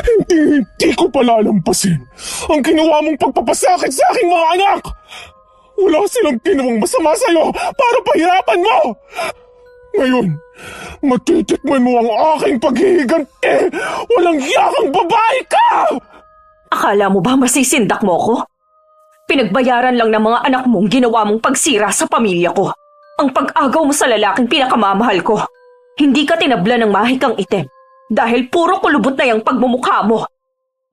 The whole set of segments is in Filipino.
Hindi ko palalampasin ang ginawa mong pagpapasakit sa aking mga anak! Wala silang ginawang masama sa'yo para pahirapan mo! Ngayon, matitikman mo ang aking paghihiganti! Walang yakang babae ka! Akala mo ba masisindak mo ko? Pinagbayaran lang ng mga anak mong ginawa mong pagsira sa pamilya ko. Ang pag-agaw mo sa lalaking pinakamamahal ko. Hindi ka tinabla ng mahikang itim dahil puro kulubot na yung pagmumukha mo.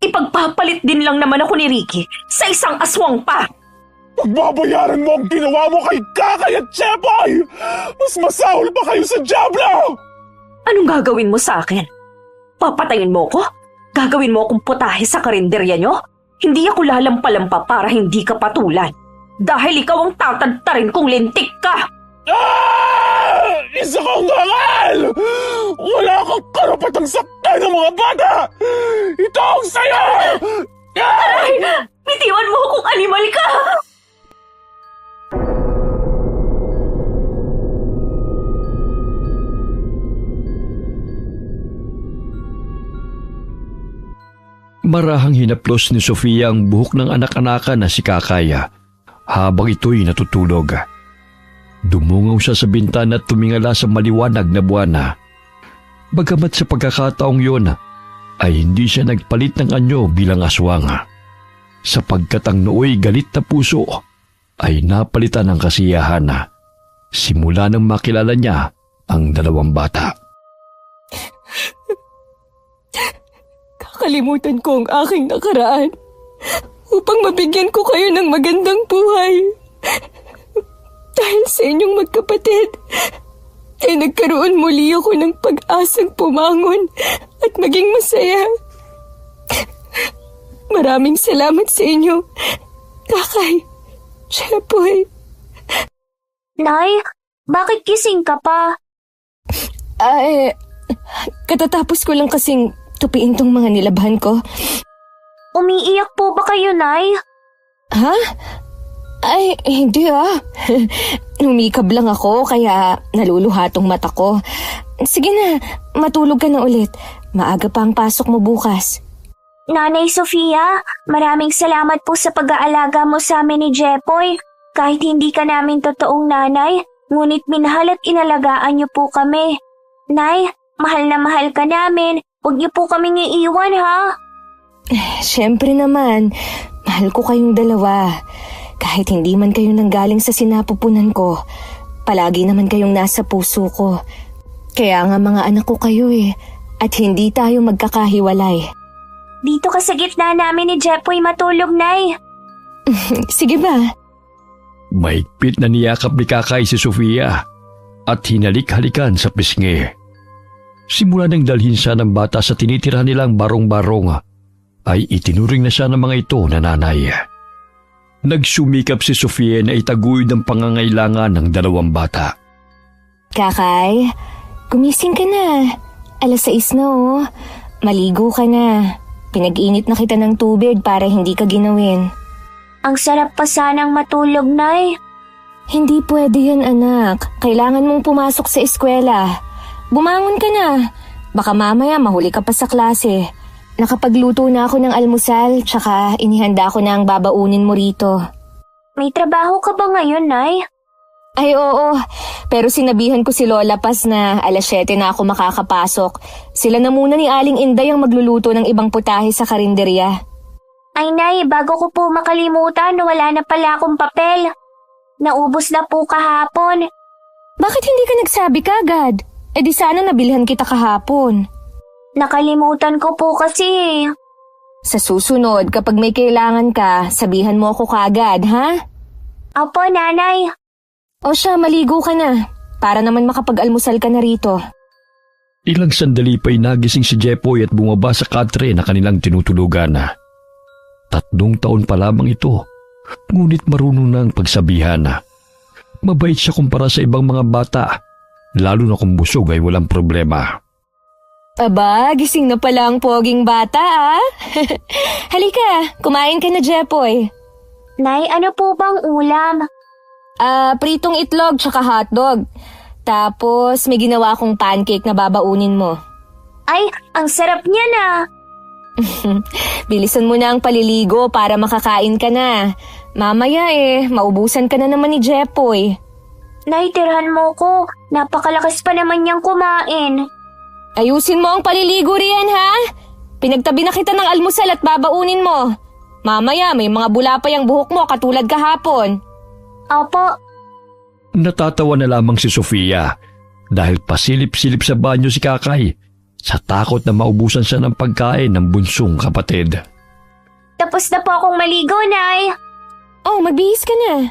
Ipagpapalit din lang naman ako ni Ricky sa isang aswang pa. Pagbabayaran mo ang ginawa mo kay Kakay at Chepoy! Mas masahol pa kayo sa Diablo! Anong gagawin mo sa akin? Papatayin mo ko? Gagawin mo akong putahe sa karinderya nyo? Hindi ako lalampalampa para hindi ka patulan. Dahil ikaw ang tatadtarin kung lintik ka! Isa kang hangal! Wala kang karapatang saktan ng mga bata! Ito ang sayo! Ay! Bitiwan mo kung animal ka! Marahang hinaplos ni Sofia ang buhok ng anak-anakan na si Kakaya habang ito'y natutulog. Dumungaw siya sa bintana at tumingala sa maliwanag na buwana. Bagamat sa pagkakataong yun, ay hindi siya nagpalit ng anyo bilang aswang. Sapagkat ang nooy galit na puso ay napalitan ng kasiyahan. Simula nang makilala niya ang dalawang bata. Kakalimutan ko ang aking nakaraan upang mabigyan ko kayo ng magandang buhay. Dahil sa inyong magkapatid, ay nagkaroon muli ako ng pag-asang pumangon at maging masaya. Maraming salamat sa inyo, Kakay, Chepoy. Nay, bakit gising ka pa? Ay, katatapos ko lang kasing tupiin tong mga nilabhan ko. Umiiyak po ba kayo, Nay? Ha? Ay, hindi Humikab lang ako kaya naluluha tong mata ko. Sige na, matulog ka na ulit. Maaga pa ang pasok mo bukas. Nanay Sofia, maraming salamat po sa pag-aalaga mo sa amin ni Jepoy. Kahit hindi ka namin totoong nanay, ngunit minahal at inalagaan niyo po kami. Nay, mahal na mahal ka namin. Huwag niyo po kaming iiwan, ha? Siyempre naman, mahal ko kayong dalawa. Kahit hindi man kayo nanggaling sa sinapupunan ko, palagi naman kayong nasa puso ko. Kaya nga mga anak ko kayo at hindi tayo magkakahiwalay. Dito ka sa gitna namin ni Jepoy matulog, Nay. Sige ba? Mahigpit na niyakap ni Kakay si Sofia at hinalik-halikan sa pisngi. Simula nang dalhin siya ng bata sa tinitira nilang barong-barong, ay itinuring na siya ng mga ito na nanay. Nagsumikap si Sofia na itaguyod ang pangangailangan ng dalawang bata. Kakay, gumising ka na. 6:00 na Maligo ka na. Pinag-init na kita ng tubig para hindi ka ginawin. Ang sarap pa sanang matulog, Nay. Hindi pwede yan, anak. Kailangan mong pumasok sa eskwela. Bumangon ka na. Baka mamaya mahuli ka pa sa klase. Nakapagluto na ako ng almusal, tsaka inihanda ko na ang babaunin mo rito. May trabaho ka ba ngayon, Nay? Ay oo, pero sinabihan ko si Lola Paz na 7:00 na ako makakapasok. Sila na muna ni Aling Inday ang magluluto ng ibang putahe sa karinderya. Ay, Nay, bago ko po makalimutan, wala na pala akong papel. Naubos na po kahapon. Bakit hindi ka nagsabi kagad? Eh di sana nabilhan kita kahapon. Nakalimutan ko po kasi. Sa susunod, kapag may kailangan ka, sabihan mo ako kagad, ha? Opo, Nanay. O siya, maligo ka na. Para naman makapag-almusal ka na rito. Ilang sandali pa'y nagising si Jepoy at bumaba sa katre na kanilang tinutulugan. 3 taon pa lamang ito, ngunit marunong na ang pagsabihan. Mabait siya kumpara sa ibang mga bata, lalo na kung busog ay walang problema. Aba, gising na pala ang poging bata, Halika, kumain ka na, Jepoy. Nay, ano po bang ulam? Pritong itlog tsaka hotdog. Tapos may ginawa akong pancake na babaunin mo. Ay, ang sarap niya na. Bilisan mo na ang paliligo para makakain ka na. Mamaya maubusan ka na naman ni Jepoy. Nay, tirhan mo ko. Napakalakas pa naman niyang kumain. Ayusin mo ang paliligo riyan, ha? Pinagtabi na kita ng almusal at babaunin mo. Mamaya may mga bula pa yung buhok mo katulad kahapon. Opo. Natatawa na lamang si Sofia dahil pasilip-silip sa banyo si Kakay sa takot na maubusan siya ng pagkain ng bunsong kapatid. Tapos na po akong maligo, Nay. Oh, magbihis ka na.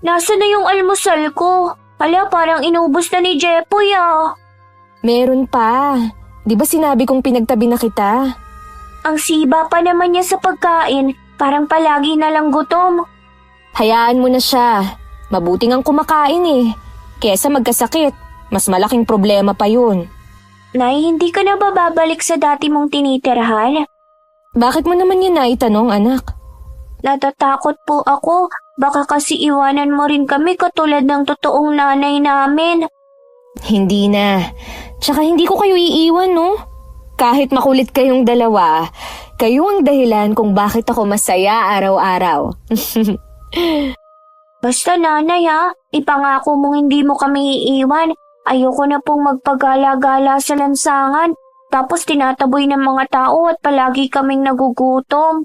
Nasaan na yung almusal ko? Hala, parang inubos na ni Jepoy Meron pa. Di ba sinabi kong pinagtabi na kita? Ang siba pa naman niya sa pagkain. Parang palagi na lang gutom. Hayaan mo na siya. Mabuting ang kumakain Kesa magkasakit, mas malaking problema pa yun. Nay, hindi ka na ba babalik sa dati mong tinitirhan? Bakit mo naman yun naitanong, anak? Natatakot po ako. Baka kasi iwanan mo rin kami katulad ng totoong nanay namin. Hindi na. Tsaka hindi ko kayo iiwan, no? Kahit makulit kayong dalawa, kayo ang dahilan kung bakit ako masaya araw-araw. Basta nanay ipangako mong hindi mo kami iiwan. Ayoko na pong magpagala-gala sa lansangan. Tapos tinataboy ng mga tao at palagi kaming nagugutom.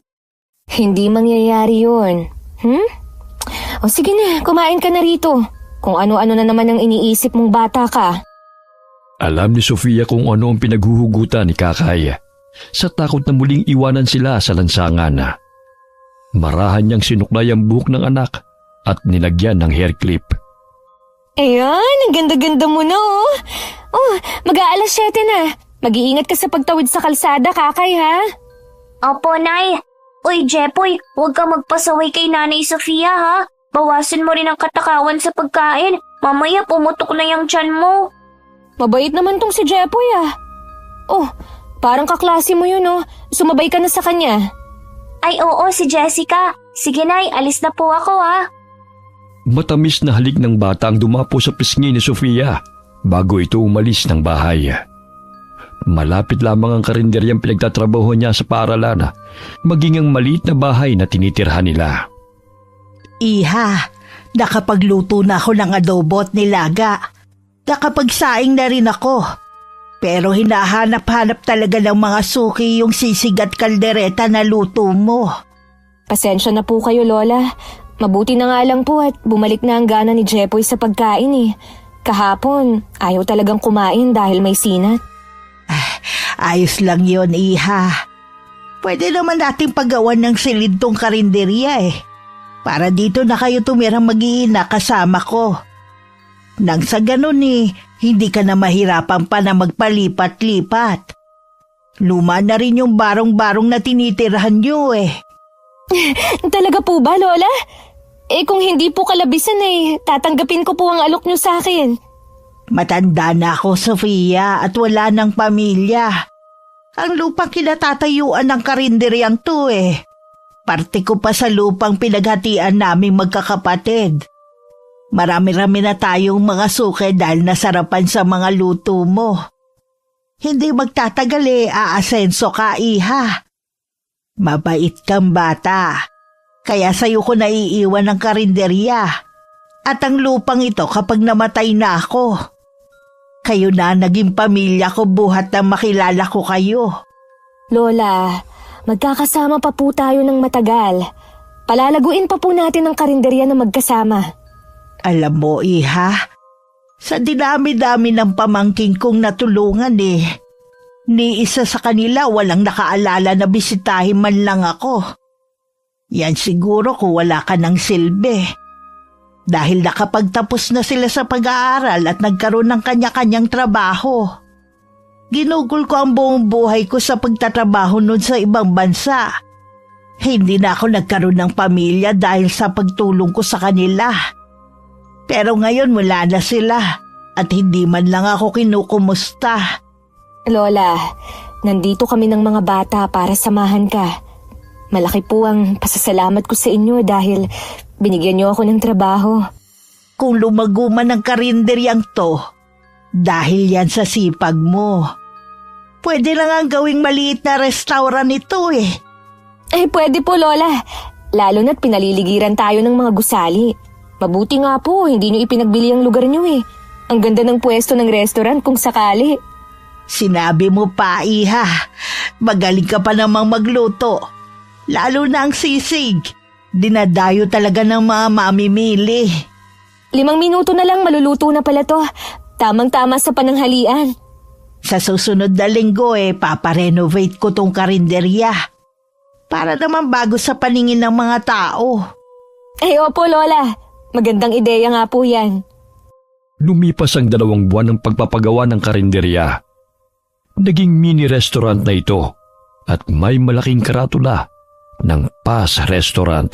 Hindi mangyayari yun. O sige na, kumain ka na rito. Kung ano-ano na naman ang iniisip mong bata ka. Alam ni Sofia kung ano ang pinaghuhugutan ni Kakay sa takot na muling iwanan sila sa lansangan. Marahan niyang sinuklay ang buhok ng anak at nilagyan ng hair clip. Ayan, ang ganda-ganda mo na Oh, mag-aalas 7 na. Mag-iingat ka sa pagtawid sa kalsada, Kakay, ha? Opo, Nay. Uy, Jepoy, huwag ka magpasaway kay Nanay Sofia, ha? Bawasan mo rin ang katakawan sa pagkain. Mamaya pumutok na yung tiyan mo. Mabait naman tong si Jepoy, Oh, parang kaklase mo yun, Sumabay ka na sa kanya. Ay, oo, si Jessica. Sige, Nay, alis na po ako, ha? Matamis na halik ng bata ang dumapo sa pisngi ni Sofia bago ito umalis ng bahay. Malapit lamang ang karinderyang pinagtatrabaho niya sa paaralan, maging ang maliit na bahay na tinitirhan nila. Iha, nakapagluto na ako ng adobo at nilaga. Nakapagsaing na rin ako. Pero hinahanap-hanap talaga ng mga suki yung sisig at kaldereta na luto mo. Pasensya na po kayo, Lola. Mabuti na nga lang po at bumalik na ang gana ni Jepoy sa pagkain Kahapon, ayaw talagang kumain dahil may sinat. Ayos lang yon, Iha. Pwede naman nating paggawan ng silid tong karinderya Para dito na kayo tumirang mag-iina kasama ko. Nang sa ganun hindi ka na mahirapan pa na magpalipat-lipat. Luma na rin yung barong-barong na tinitirhan nyo Talaga po ba, Lola? Kung hindi po kalabisan tatanggapin ko po ang alok nyo sa akin. Matanda na ako, Sofia, at wala ng pamilya. Ang lupang kinatatayuan ng karinderyang to Parte ko pa sa lupang pinaghatian naming magkakapatid. Marami-rami na tayong mga suke dahil nasarapan sa mga luto mo. Hindi magtatagal aasenso ka, Iha. Mabait kang bata. Kaya sa'yo ko naiiwan ng karinderya. At ang lupang ito kapag namatay na ako. Kayo na naging pamilya ko buhat na makilala ko kayo. Lola, magkakasama pa po tayo ng matagal. Palalaguin pa po natin ang karinderya na magkasama. Alam mo, Iha, sa dinami-dami ng pamangking kong natulungan ni isa sa kanila walang nakaalala na bisitahin man lang ako. Yan siguro kung wala ka ng silbi. Dahil nakapagtapos na sila sa pag-aaral at nagkaroon ng kanya-kanyang trabaho. Ginugol ko ang buong buhay ko sa pagtatrabaho nun sa ibang bansa. Hindi na ako nagkaroon ng pamilya dahil sa pagtulong ko sa kanila. Pero ngayon wala na sila at hindi man lang ako kinukumusta. Lola, nandito kami ng mga bata para samahan ka. Malaki po ang pasasalamat ko sa inyo dahil binigyan niyo ako ng trabaho. Kung lumago man ang karinderyang to, dahil yan sa sipag mo. Pwede lang ang gawing maliit na restaurant ito eh. Eh, pwede po, Lola. Lalo na't pinaliligiran tayo ng mga gusali. Mabuti nga po, hindi niyo ipinagbili ang lugar niyo eh. Ang ganda ng pwesto ng restaurant kung sakali. Sinabi mo pa, Iha. Magaling ka pa namang magluto. Lalo na ang sisig. Dinadayo talaga ng mga mamimili. 5 minuto na lang maluluto na pala to. Tamang-tama sa pananghalian. Sa susunod na linggo paparenovate ko tong karinderya. Para naman bago sa paningin ng mga tao. Eh, opo, Lola. Magandang ideya nga po yan. Lumipas ang 2 buwan ng pagpapagawa ng karinderya. Naging mini-restaurant na ito at may malaking karatula ng Paz Restaurant.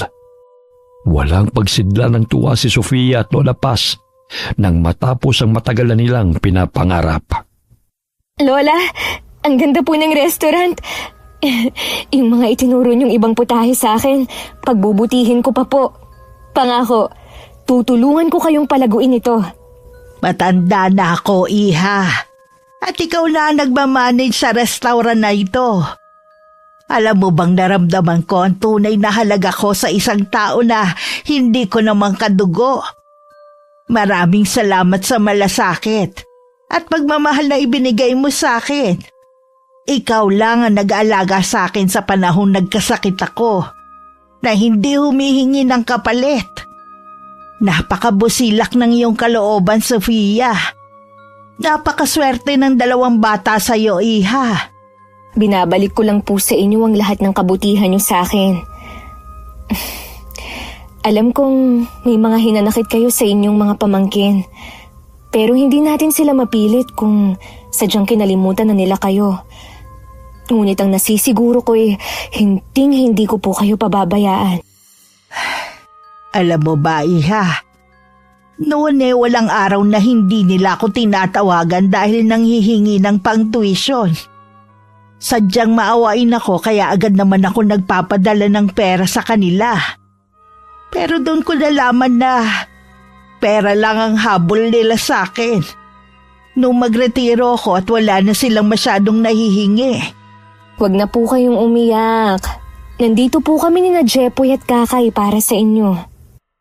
Walang pagsidla ng tuwa si Sofia at Lola Paz nang matapos ang matagal na nilang pinapangarap. Lola, ang ganda po ng restaurant. Yung mga itinuro niyong ibang putahe sa akin, pagbubutihin ko pa po. Pangako, tutulungan ko kayong palaguin ito. Matanda na ako, Iha. At ikaw na ang nagmamanage sa restaurant na ito. Alam mo bang naramdaman ko ang tunay na halaga ko sa isang tao na hindi ko namang kadugo? Maraming salamat sa malasakit at pagmamahal na ibinigay mo sa akin. Ikaw lang ang nag-aalaga sa akin sa panahong nagkasakit ako na hindi humihingi ng kapalit. Napakabusilak ng iyong kalooban, Sofia. Napakaswerte ng 2 bata sa iyo, Iha. Binabalik ko lang po sa inyo ang lahat ng kabutihan niyo sa akin. Alam kong may mga hinanakit kayo sa inyong mga pamangkin. Pero hindi natin sila mapilit kung sadyang kinalimutan na nila kayo. Ngunit ang nasisiguro ko hindi ko po kayo pababayaan. Alam mo ba, Iha? Noon walang araw na hindi nila ako tinatawagan dahil nanghihingi ng pang-tuition. Sadyang maawain ako kaya agad naman ako nagpapadala ng pera sa kanila. Pero doon ko nalaman na pera lang ang habol nila sa akin. Nung magretiro ako at wala na silang masyadong nahihingi. Huwag na po kayong umiyak. Nandito po kami ni Jepoy at Kakay para sa inyo.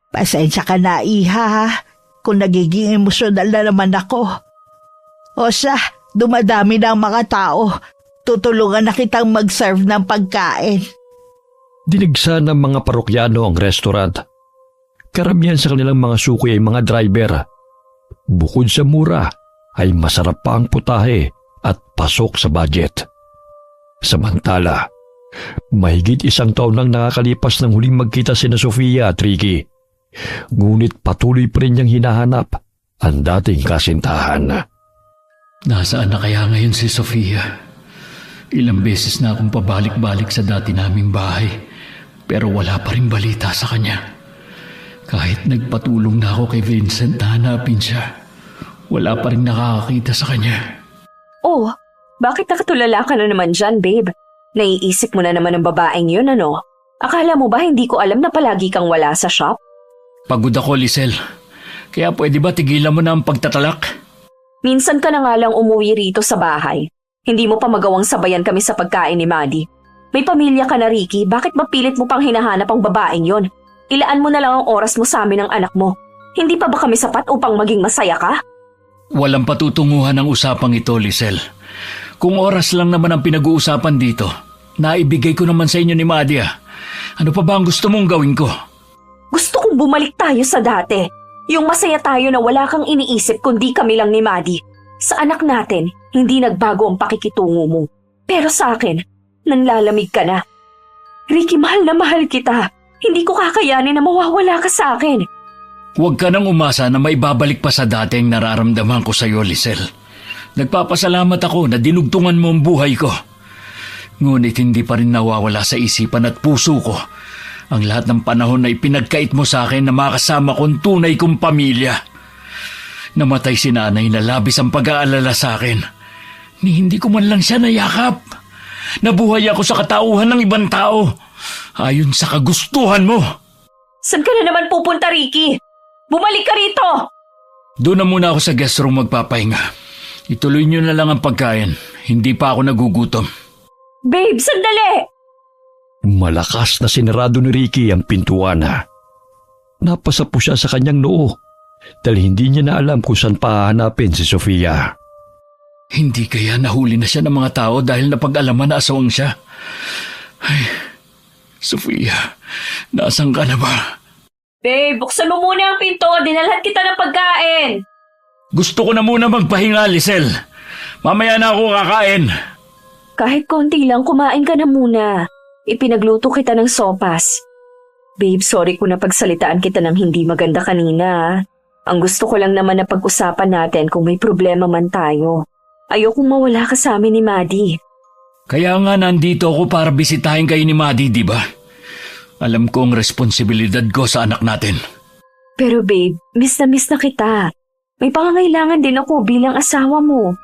Pasensya ka na, Iha, kung nagiging emosyonal na naman ako. O siya, dumadami na ang mga tao. Tutulungan na kitang mag-serve ng pagkain. Dinigsa ng mga parokyano ang restaurant. Karamihan sa kanilang mga suki ay mga driver. Bukod sa mura, ay masarap pa ang putahe at pasok sa budget. Samantala, mahigit 1 taon nang nakakalipas ng huling magkita sina Sofia at Ricky. Ngunit patuloy pa rin niyang hinahanap ang dating kasintahan. Nasaan na kaya ngayon si Sofia? Ilang beses na akong pabalik-balik sa dati naming bahay, pero wala pa rin balita sa kanya. Kahit nagpatulong na ako kay Vincent na hanapin siya, wala pa rin nakakakita sa kanya. Oh, bakit nakatulala ka na naman dyan, babe? Naiisip mo na naman ang babaeng yun, ano? Akala mo ba hindi ko alam na palagi kang wala sa shop? Pagod ako, Lisel. Kaya pwede ba tigilan mo na ang pagtatalak? Minsan ka na nga lang umuwi rito sa bahay. Hindi mo pa magawang sabayan kami sa pagkain ni Maddie. May pamilya ka na, Ricky. Bakit mapilit mo pang hinahanap ang babaeng yon? Ilaan mo na lang ang oras mo sa amin ng anak mo. Hindi pa ba kami sapat upang maging masaya ka? Walang patutunguhan ang usapang ito, Lisel. Kung oras lang naman ang pinag-uusapan dito, naibigay ko naman sa inyo ni Maddie. Ano pa ba ang gusto mong gawin ko? Gusto kong bumalik tayo sa dati. Yung masaya tayo na wala kang iniisip kundi kami lang ni Maddie. Sa anak natin, hindi nagbago ang pakikitungo mo. Pero sa akin, nanlalamig ka na. Ricky, mahal na mahal kita. Hindi ko kakayanin na mawawala ka sa akin. Huwag ka nang umasa na maibabalik pa sa dati ang nararamdaman ko sa iyo, Lisel. Nagpapasalamat ako na dinugtungan mo ang buhay ko. Ngunit hindi pa rin nawawala sa isipan at puso ko ang lahat ng panahon na ipinagkait mo sa akin na makasama kong tunay kong pamilya. Namatay si nanay na labis ang pag-aalala sa akin. Ni hindi ko man lang siya nayakap. Nabuhay ako sa katauhan ng ibang tao. Ayon sa kagustuhan mo. Saan ka na naman pupunta, Ricky? Bumalik ka rito! Doon na muna ako sa guest room magpapahinga. Ituloy niyo na lang ang pagkain. Hindi pa ako nagugutom. Babe, sandali! Malakas na sinarado ni Ricky ang pintuan. Napasa po siya sa kanyang noo dahil hindi niya na alam kung saan pahanapin si Sofia. Hindi kaya nahuli na siya ng mga tao dahil napag-alaman na asawang siya? Ay, Sofia, nasaan ka na ba? Babe, buksan mo muna ang pinto. Dinalhan kita ng pagkain. Gusto ko na muna magpahinga, Lisel. Mamaya na ako kakain. Kahit konti lang, kumain ka na muna. Ipinagluto kita ng sopas. Babe, sorry kung napagsalitaan kita ng hindi maganda kanina. Ang gusto ko lang naman na pag-usapan natin kung may problema man tayo. Ayokong mawala ka sa amin ni Maddie. Kaya nga nandito ako para bisitahin kayo ni Maddie, di ba? Alam ko ang responsibilidad ko sa anak natin. Pero babe, miss na kita. May pangangailangan din ako bilang asawa mo.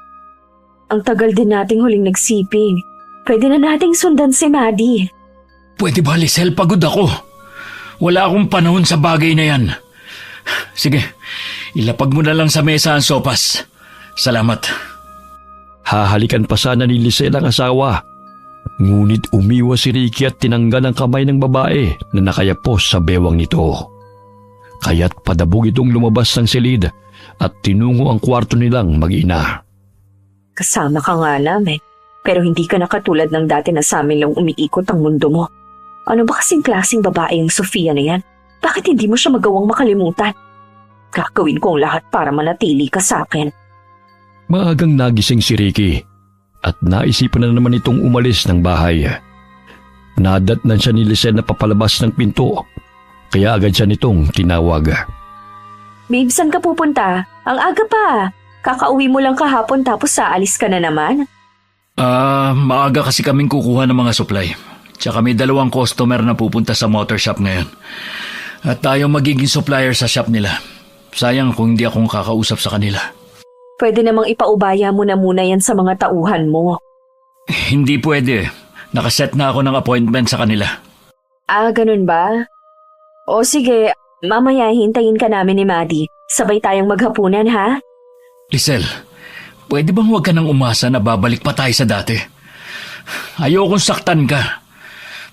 Ang tagal din nating huling nagsiping. Pwede na nating sundan si Maddie. Pwede ba, Lisel? Pagod ako. Wala akong panahon sa bagay na yan. Sige, ilapag mo na lang sa mesa ang sopas. Salamat. Hahalikan pa sana ni Lisel ang asawa. Ngunit umiwas si Ricky at tinanggal ang kamay ng babae na nakayapos sa bewang nito. Kaya't padabog itong lumabas ng silid at tinungo ang kwarto nilang mag-ina. Kasama ka nga namin. Pero hindi ka na katulad ng dati na sa amin lang umiikot ang mundo mo. Ano ba kasing klaseng babae yung Sofia na yan? Bakit hindi mo siya magawang makalimutan? Gagawin ko ang lahat para manatili ka sa akin. Maagang nagising si Ricky at naisipan na naman itong umalis ng bahay. Nadatnan siya ni Lisel na papalabas ng pinto, kaya agad siya nitong tinawag. Babe, saan ka pupunta? Ang aga pa. Kakauwi mo lang kahapon tapos aalis ka na naman? Maaga kasi kaming kukuha ng mga supply. Tsaka may 2 customer na pupunta sa motor shop ngayon. At tayo magiging supplier sa shop nila. Sayang kung hindi akong kakausap sa kanila. Pwede namang ipaubaya mo na muna yan sa mga tauhan mo. Hindi pwede. Nakaset na ako ng appointment sa kanila. Ganun ba? O sige, mamaya hintayin ka namin ni Maddie. Sabay tayong maghapunan, ha? Lisel, pwede bang huwag ka nang umasa na babalik pa tayo sa dati? Ayokong saktan ka.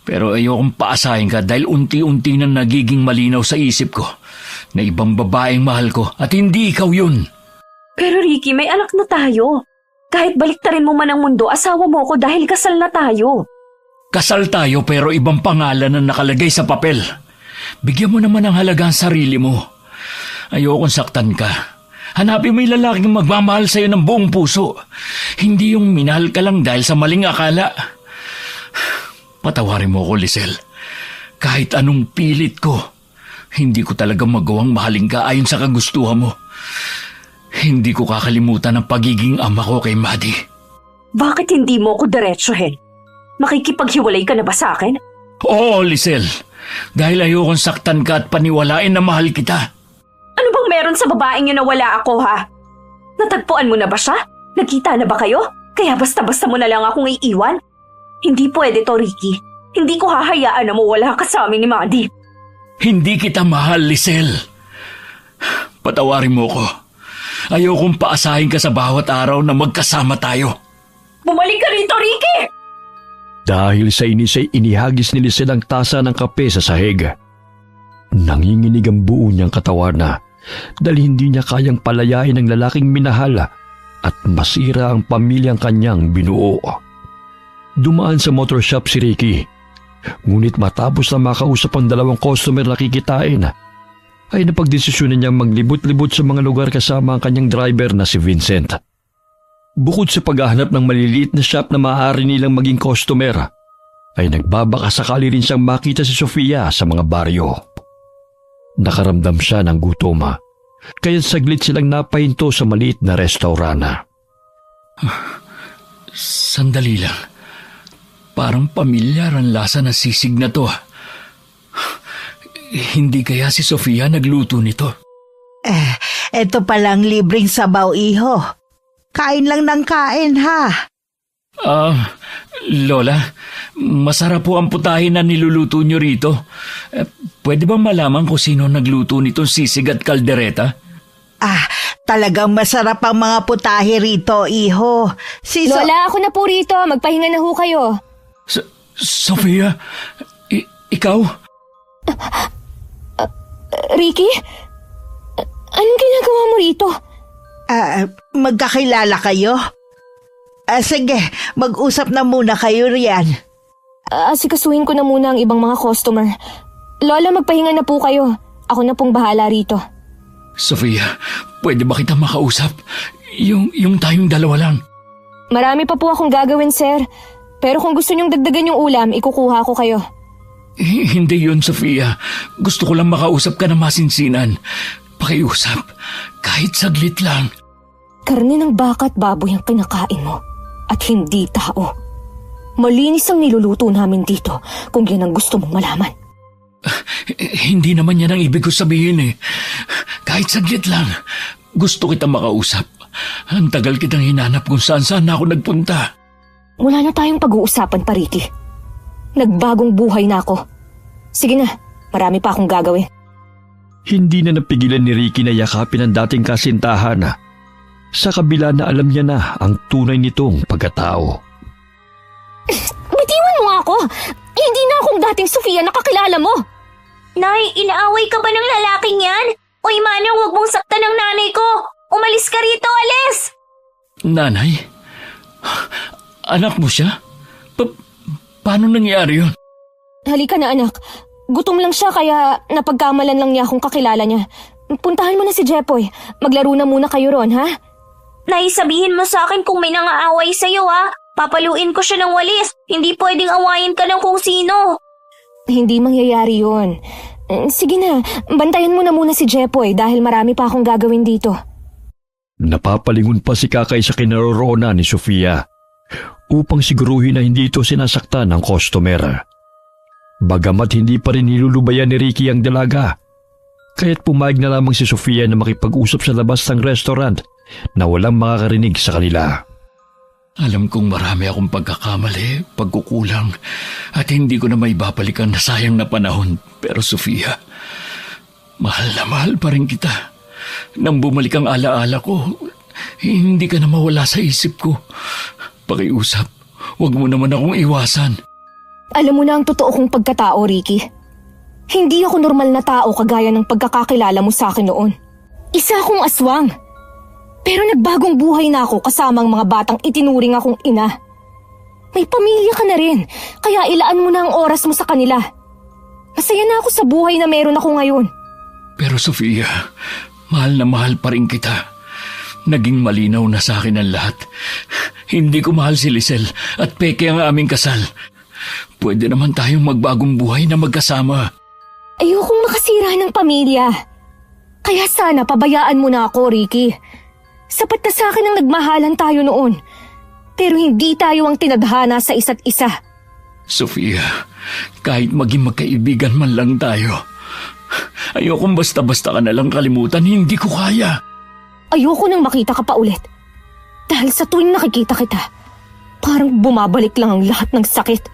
Pero ayokong paasahin ka dahil unti-unti na nagiging malinaw sa isip ko na ibang babaeng mahal ko at hindi ikaw yun. Pero Ricky, may anak na tayo. Kahit baliktarin mo man ang mundo, asawa mo ko dahil kasal na tayo. Kasal tayo pero ibang pangalan ang nakalagay sa papel. Bigyan mo naman ng halaga ang sarili mo. Ayokong saktan ka. Hanapin mo yung lalaking magmamahal sa'yo ng buong puso. Hindi yung minahal ka lang dahil sa maling akala. Patawarin mo ko, Lisel. Kahit anong pilit ko, hindi ko talaga magawang mahalin ka ayon sa kagustuhan mo. Hindi ko kakalimutan ang pagiging ama ko kay Maddie. Bakit hindi mo ko diretsuhin? Makikipaghiwalay ka na ba sa akin? Oo, Lisel. Dahil ayokong saktan ka at paniwalain na mahal kita. Ano bang meron sa babaeng yun na wala ako, ha? Natagpuan mo na ba siya? Nagkita na ba kayo? Kaya basta-basta mo na lang akong iiwan? Hindi pwede to, Ricky. Hindi ko hahayaan na mawala ka sa amin ni Maddie. Hindi kita mahal, Lisel. Patawarin mo ko. Ayokong paasahin ka sa bawat araw na magkasama tayo. Bumalik ka rito, Ricky! Dahil sa inis ay inihagis ni Lisel ang tasa ng kape sa sahig. Nanginginig ang buo niyang katawan dahil hindi niya kayang palayain ang lalaking minahal at masira ang pamilyang kanyang binuo. Dumaan sa motor shop si Ricky. Ngunit matapos na makausap ang 2 customer na kikitain, ay napagdesisyonan niyang maglibot-libot sa mga lugar kasama ang kanyang driver na si Vincent. Bukod sa paghahanap ng maliliit na shop na maaari nilang maging customer, ay nagbabaka sakali rin siyang makita si Sofia sa mga baryo. Nakaramdam siya ng gutom, kaya saglit silang napahinto sa maliit na restaurant. Sandali lang. Parang pamilyar ang lasa ng sisig na to. Hindi kaya si Sofia nagluto nito? Eto palang libreng sabaw, iho. Kain lang ng kain, ha? Lola, masarap po ang putahe na niluluto nyo rito. Pwede ba malaman kung sino nagluto nitong sisig at kaldereta? Talagang masarap ang mga putahe rito, iho. Lola, ako na po rito. Magpahinga na ho kayo. Sofia, ikaw? Ricky? Anong ginagawa mo rito? Magkakilala kayo? Sige, mag-usap na muna kayo riyan. Asikasuhin ko na muna ang ibang mga customer. Lola, magpahinga na po kayo. Ako na pong bahala rito. Sofia, pwede ba kita makausap? Yung tayong dalawa lang. Marami pa po akong gagawin, sir. Pero kung gusto niyong dagdagan yung ulam, ikukuha ko kayo. Hindi yun, Sofia. Gusto ko lang makausap ka na masinsinan. Pakiusap, kahit saglit lang. Karne ng baka at baboy ang kinakain mo. At hindi tao. Malinis ang niluluto namin dito kung yan ang gusto mong malaman. Hindi naman yan ang ibig ko sabihin eh. Kahit saglit lang, gusto kita makausap. Ang tagal kitang hinanap kung saan ako nagpunta. Wala na tayong pag-uusapan pa, Ricky. Nagbagong buhay na ako. Sige na, marami pa akong gagawin. Hindi na napigilan ni Ricky na yakapin ang dating kasintahan sa kabila na alam niya na ang tunay nitong pagkatao. Bitiwan mo nga ako! Hindi na akong dating Sofia na kakilala mo! Nay, inaaway ka ba ng lalaking yan? Uy, Manong, huwag mong saktan ng nanay ko! Umalis ka rito, alis! Nanay? Anak mo siya? Paano nangyari yun? Halika na, anak. Gutom lang siya kaya napagkamalan lang niya akong kakilala niya. Puntahan mo na si Jepoy. Maglaro na muna kayo ron, ha? Nay, sabihin mo sa akin kung may nangaaway sa'yo, ha? Papaluin ko siya ng walis. Hindi pwedeng awayin ka ng kung sino. Hindi mangyayari yun. Sige na, bantayan mo na muna si Jepoy dahil marami pa akong gagawin dito. Napapalingon pa si Kakay sa kinaroroonan ni Sofia upang siguruhin na hindi ito sinasaktan ng customer. Bagamat hindi pa rin nilulubayan ni Ricky ang dalaga, kaya't pumayag na lamang si Sofia na makipag-usap sa labas ng restaurant na walang makakarinig sa kanila. Alam kong marami akong pagkakamali, pagkukulang, at hindi ko na may babalikan na sayang na panahon. Pero Sofia, mahal na mahal pa rin kita. Nang bumalik ang alaala ko, hindi ka na mawala sa isip ko. Pakiusap, huwag mo naman akong iwasan. Alam mo na ang totoo kong pagkatao, Ricky. Hindi ako normal na tao kagaya ng pagkakakilala mo sa akin noon. Isa akong aswang. Pero nagbagong buhay na ako kasama ang mga batang itinuring akong ina. May pamilya ka na rin, kaya ilaan mo na ang oras mo sa kanila. Masaya na ako sa buhay na meron ako ngayon. Pero Sofia, mahal na mahal pa rin kita. Naging malinaw na sa akin ang lahat. Hindi ko mahal si Lisel at peke ang aming kasal. Pwede naman tayong magbagong buhay na magkasama. Ayokong makasira ng pamilya. Kaya sana pabayaan mo na ako, Ricky. Sapat na sa akin ang nagmahalan tayo noon. Pero hindi tayo ang tinadhana sa isa't isa. Sofia, kahit maging magkaibigan man lang tayo, ayokong basta-basta ka nalang kalimutan, hindi ko kaya. Ayoko nang makita ka pa ulit. Dahil sa tuwing nakikita kita, parang bumabalik lang ang lahat ng sakit.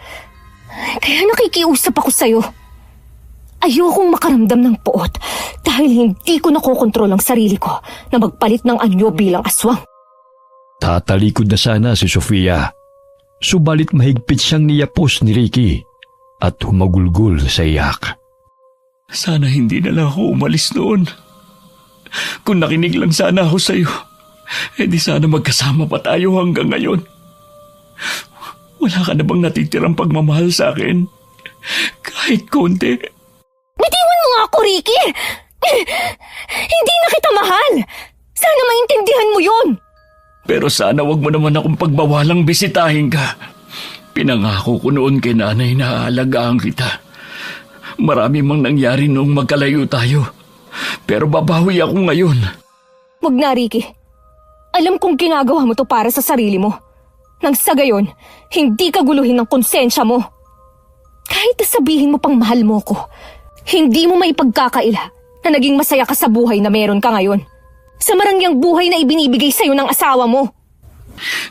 Kaya nakikiusap ako sa'yo. Ayokong makaramdam ng puot dahil hindi ko nakokontrol ang sarili ko na magpalit ng anyo bilang aswang. Tatalikod na sana si Sofia, subalit mahigpit siyang niyapos ni Ricky at humagulgol sa iyak. Sana hindi na lang ako umalis noon. Kung nakinig lang sana ako sa'yo, di sana magkasama pa tayo hanggang ngayon. Wala ka na bang natitirang pagmamahal sa akin? Kahit konti. Bitiwan mo nga ako, Ricky! Hindi na kita mahal! Sana maintindihan mo yon. Pero sana wag mo naman akong pagbawalang bisitahin ka. Pinangako ko noon kay nanay na aalagaan kita. Marami mang nangyari noong magkalayo tayo. Pero babawi ako ngayon. Wag na, Ricky. Alam kong ginagawa mo to para sa sarili mo. Nang sa gayon, hindi ka guluhin ng konsensya mo. Kahit sabihin mo pang mahal mo ko, hindi mo maipagkakaila na naging masaya ka sa buhay na meron ka ngayon. Sa marangyang buhay na ibinibigay sa'yo ng asawa mo.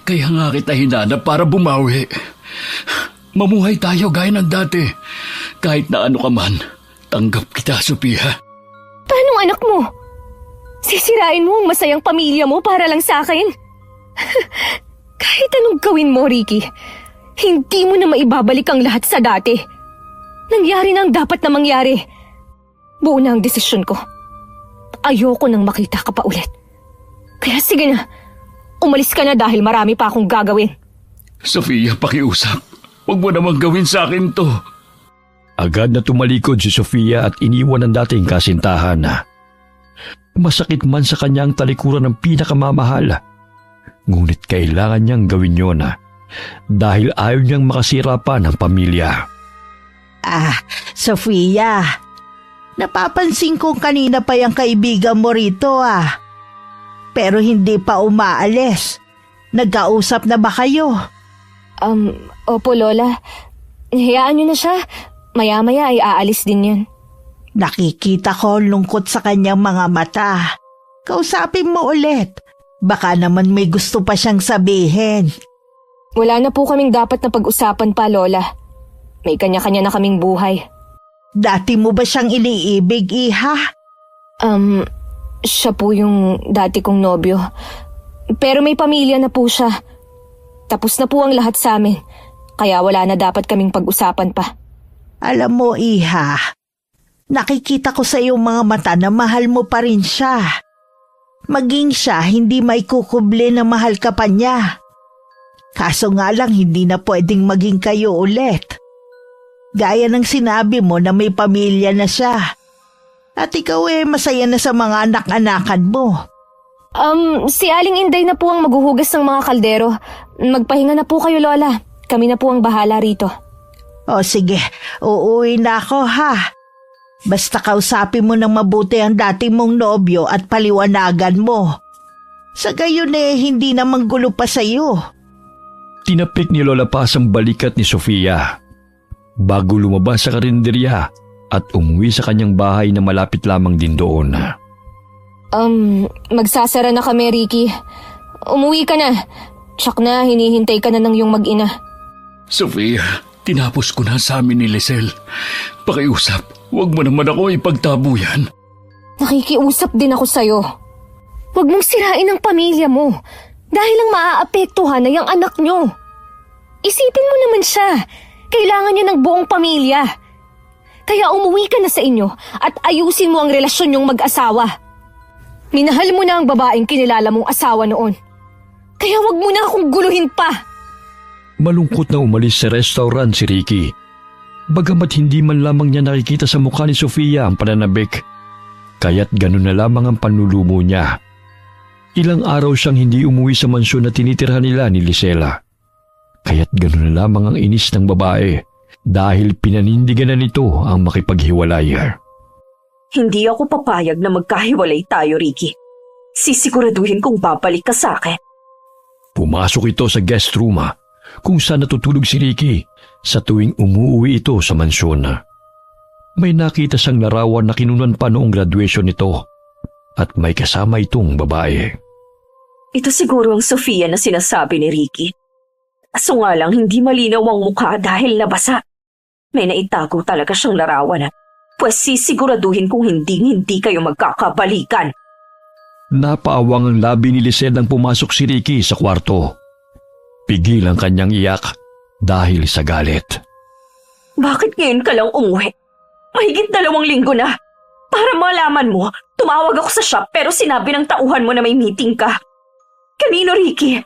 Kaya nga kita hinanap para bumawi. Mamuhay tayo gaya ng dati. Kahit na ano ka man, tanggap kita, Sofia. Paano anak mo? Sisirain mo ang masayang pamilya mo para lang sa akin? Kahit anong gawin mo, Ricky, hindi mo na maibabalik ang lahat sa dati. Nangyari na ang dapat na mangyari. Buo na ang desisyon ko. Ayoko nang makita ka pa ulit. Kaya sige na, umalis ka na dahil marami pa akong gagawin. Sofia, pakiusap. Huwag mo namang gawin sa akin to. Agad na tumalikod si Sofia at iniwan ang dating kasintahan. Masakit man sa kanya ang talikuran ng pinakamamahal. Ngunit kailangan niyang gawin yun dahil ayaw niyang makasira pa ng pamilya. Sofia, napapansin kong kanina pa yung kaibigan mo rito Pero hindi pa umaalis. Nagkausap na ba kayo? Opo, Lola. Hayaan niyo na siya. Maya-maya ay aalis din yan. Nakikita ko lungkot sa kanyang mga mata. Kausapin mo ulit. Baka naman may gusto pa siyang sabihin. Wala na po kaming dapat na pag-usapan pa, Lola. May kanya-kanya na kaming buhay. Dati mo ba siyang iniibig, Iha? Siya po yung dati kong nobyo. Pero may pamilya na po siya. Tapos na po ang lahat sa amin. Kaya wala na dapat kaming pag-usapan pa. Alam mo, Iha, nakikita ko sa iyong mga mata na mahal mo pa rin siya. Maging siya, hindi maikukubli na mahal ka pa niya. Kaso nga lang, hindi na pwedeng maging kayo ulit. Gaya ng sinabi mo na may pamilya na siya. At ikaw masaya na sa mga anak-anakan mo. Si Aling Inday na po ang maghuhugas ng mga kaldero. Magpahinga na po kayo, Lola. Kami na po ang bahala rito. O sige, uuwi na ako Basta kausapin mo ng mabuti ang dati mong nobyo at paliwanagan mo. Sa gayon hindi na manggulo pa sa'yo. Tinapik ni Lola Paz ang balikat ni Sofia bago lumabas sa karinderya at umuwi sa kanyang bahay na malapit lamang din doon. Magsasara na kami, Ricky. Umuwi ka na. Tsak na, hinihintay ka na ng iyong mag-ina. Sofia, tinapos ko na sa amin ni Lisel. Pakiusap, huwag mo naman ako ipagtabuyan. Nakikiusap din ako sa'yo. Huwag mong sirain ang pamilya mo dahil lang maaapektuhan na yung anak nyo. Isipin mo naman siya. Kailangan niya ng buong pamilya. Kaya umuwi ka na sa inyo at ayusin mo ang relasyon niyong mag-asawa. Minahal mo na ang babaeng kinilala mong asawa noon. Kaya wag mo na akong guluhin pa. Malungkot na umalis sa restaurant si Ricky. Bagamat hindi man lamang niya nakikita sa mukha ni Sofia ang pananabik, kaya't ganun na lamang ang panlulumo niya. Ilang araw siyang hindi umuwi sa mansyon na tinitirhan nila ni Lisela. Kaya't ganun na lamang ang inis ng babae dahil pinanindigan na nito ang makipaghiwalay. Hindi ako papayag na magkahiwalay tayo, Ricky. Sisiguraduhin kong babalik ka sa akin. Pumasok ito sa guest room kung saan natutulog si Ricky sa tuwing umuwi ito sa mansyon. May nakita siyang larawan na kinunan pa noong graduation nito at may kasama itong babae. Ito siguro ang Sofia na sinasabi ni Ricky. Aso nga lang hindi malinaw ang mukha dahil nabasa. May naitago talaga siyang larawan Pues sisiguraduhin kung hindi kayo magkakabalikan. Napaawang ang labi ni Lisel nang pumasok si Ricky sa kwarto. Pigil ang kanyang iyak dahil sa galit. Bakit ngayon ka lang umuwi? Mahigit 2 linggo na. Para malaman mo, tumawag ako sa shop pero sinabi ng tauhan mo na may meeting ka. Kanino, Ricky?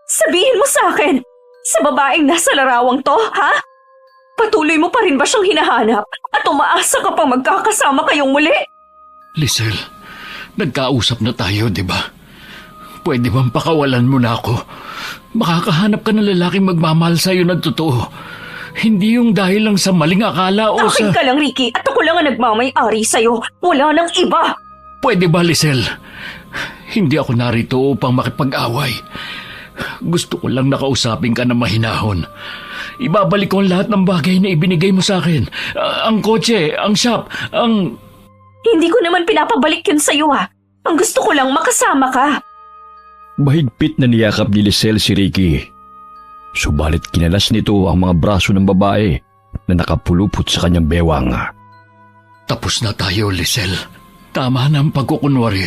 Sabihin mo sa akin, sa babaeng nasa larawang to, ha? Patuloy mo pa rin ba siyang hinahanap at umaasa ka pang magkakasama kayong muli? Lisel, nagkausap na tayo, di ba? Pwede bang pakawalan mo na ako? Makakahanap ka ng lalaking magmamahal sa'yo ng totoo. Hindi yung dahil lang sa maling akala o Akin ka lang, Ricky, at ako lang ang nagmamay-ari sa'yo. Wala nang iba. Pwede ba, Lisel? Hindi ako narito upang makipag-away. Gusto ko lang nakausapin ka na mahinahon. Ibabalik ko ang lahat ng bagay na ibinigay mo sa akin. Ang kotse, ang shop, ang... Hindi ko naman pinapabalik yun sa'yo Ang gusto ko lang makasama ka. Mahigpit na niyakap ni Lisel si Ricky. Subalit kinalas nito ang mga braso ng babae na nakapulupot sa kanyang bewang. Tapos na tayo, Lisel. Tama na ang pagkukunwari.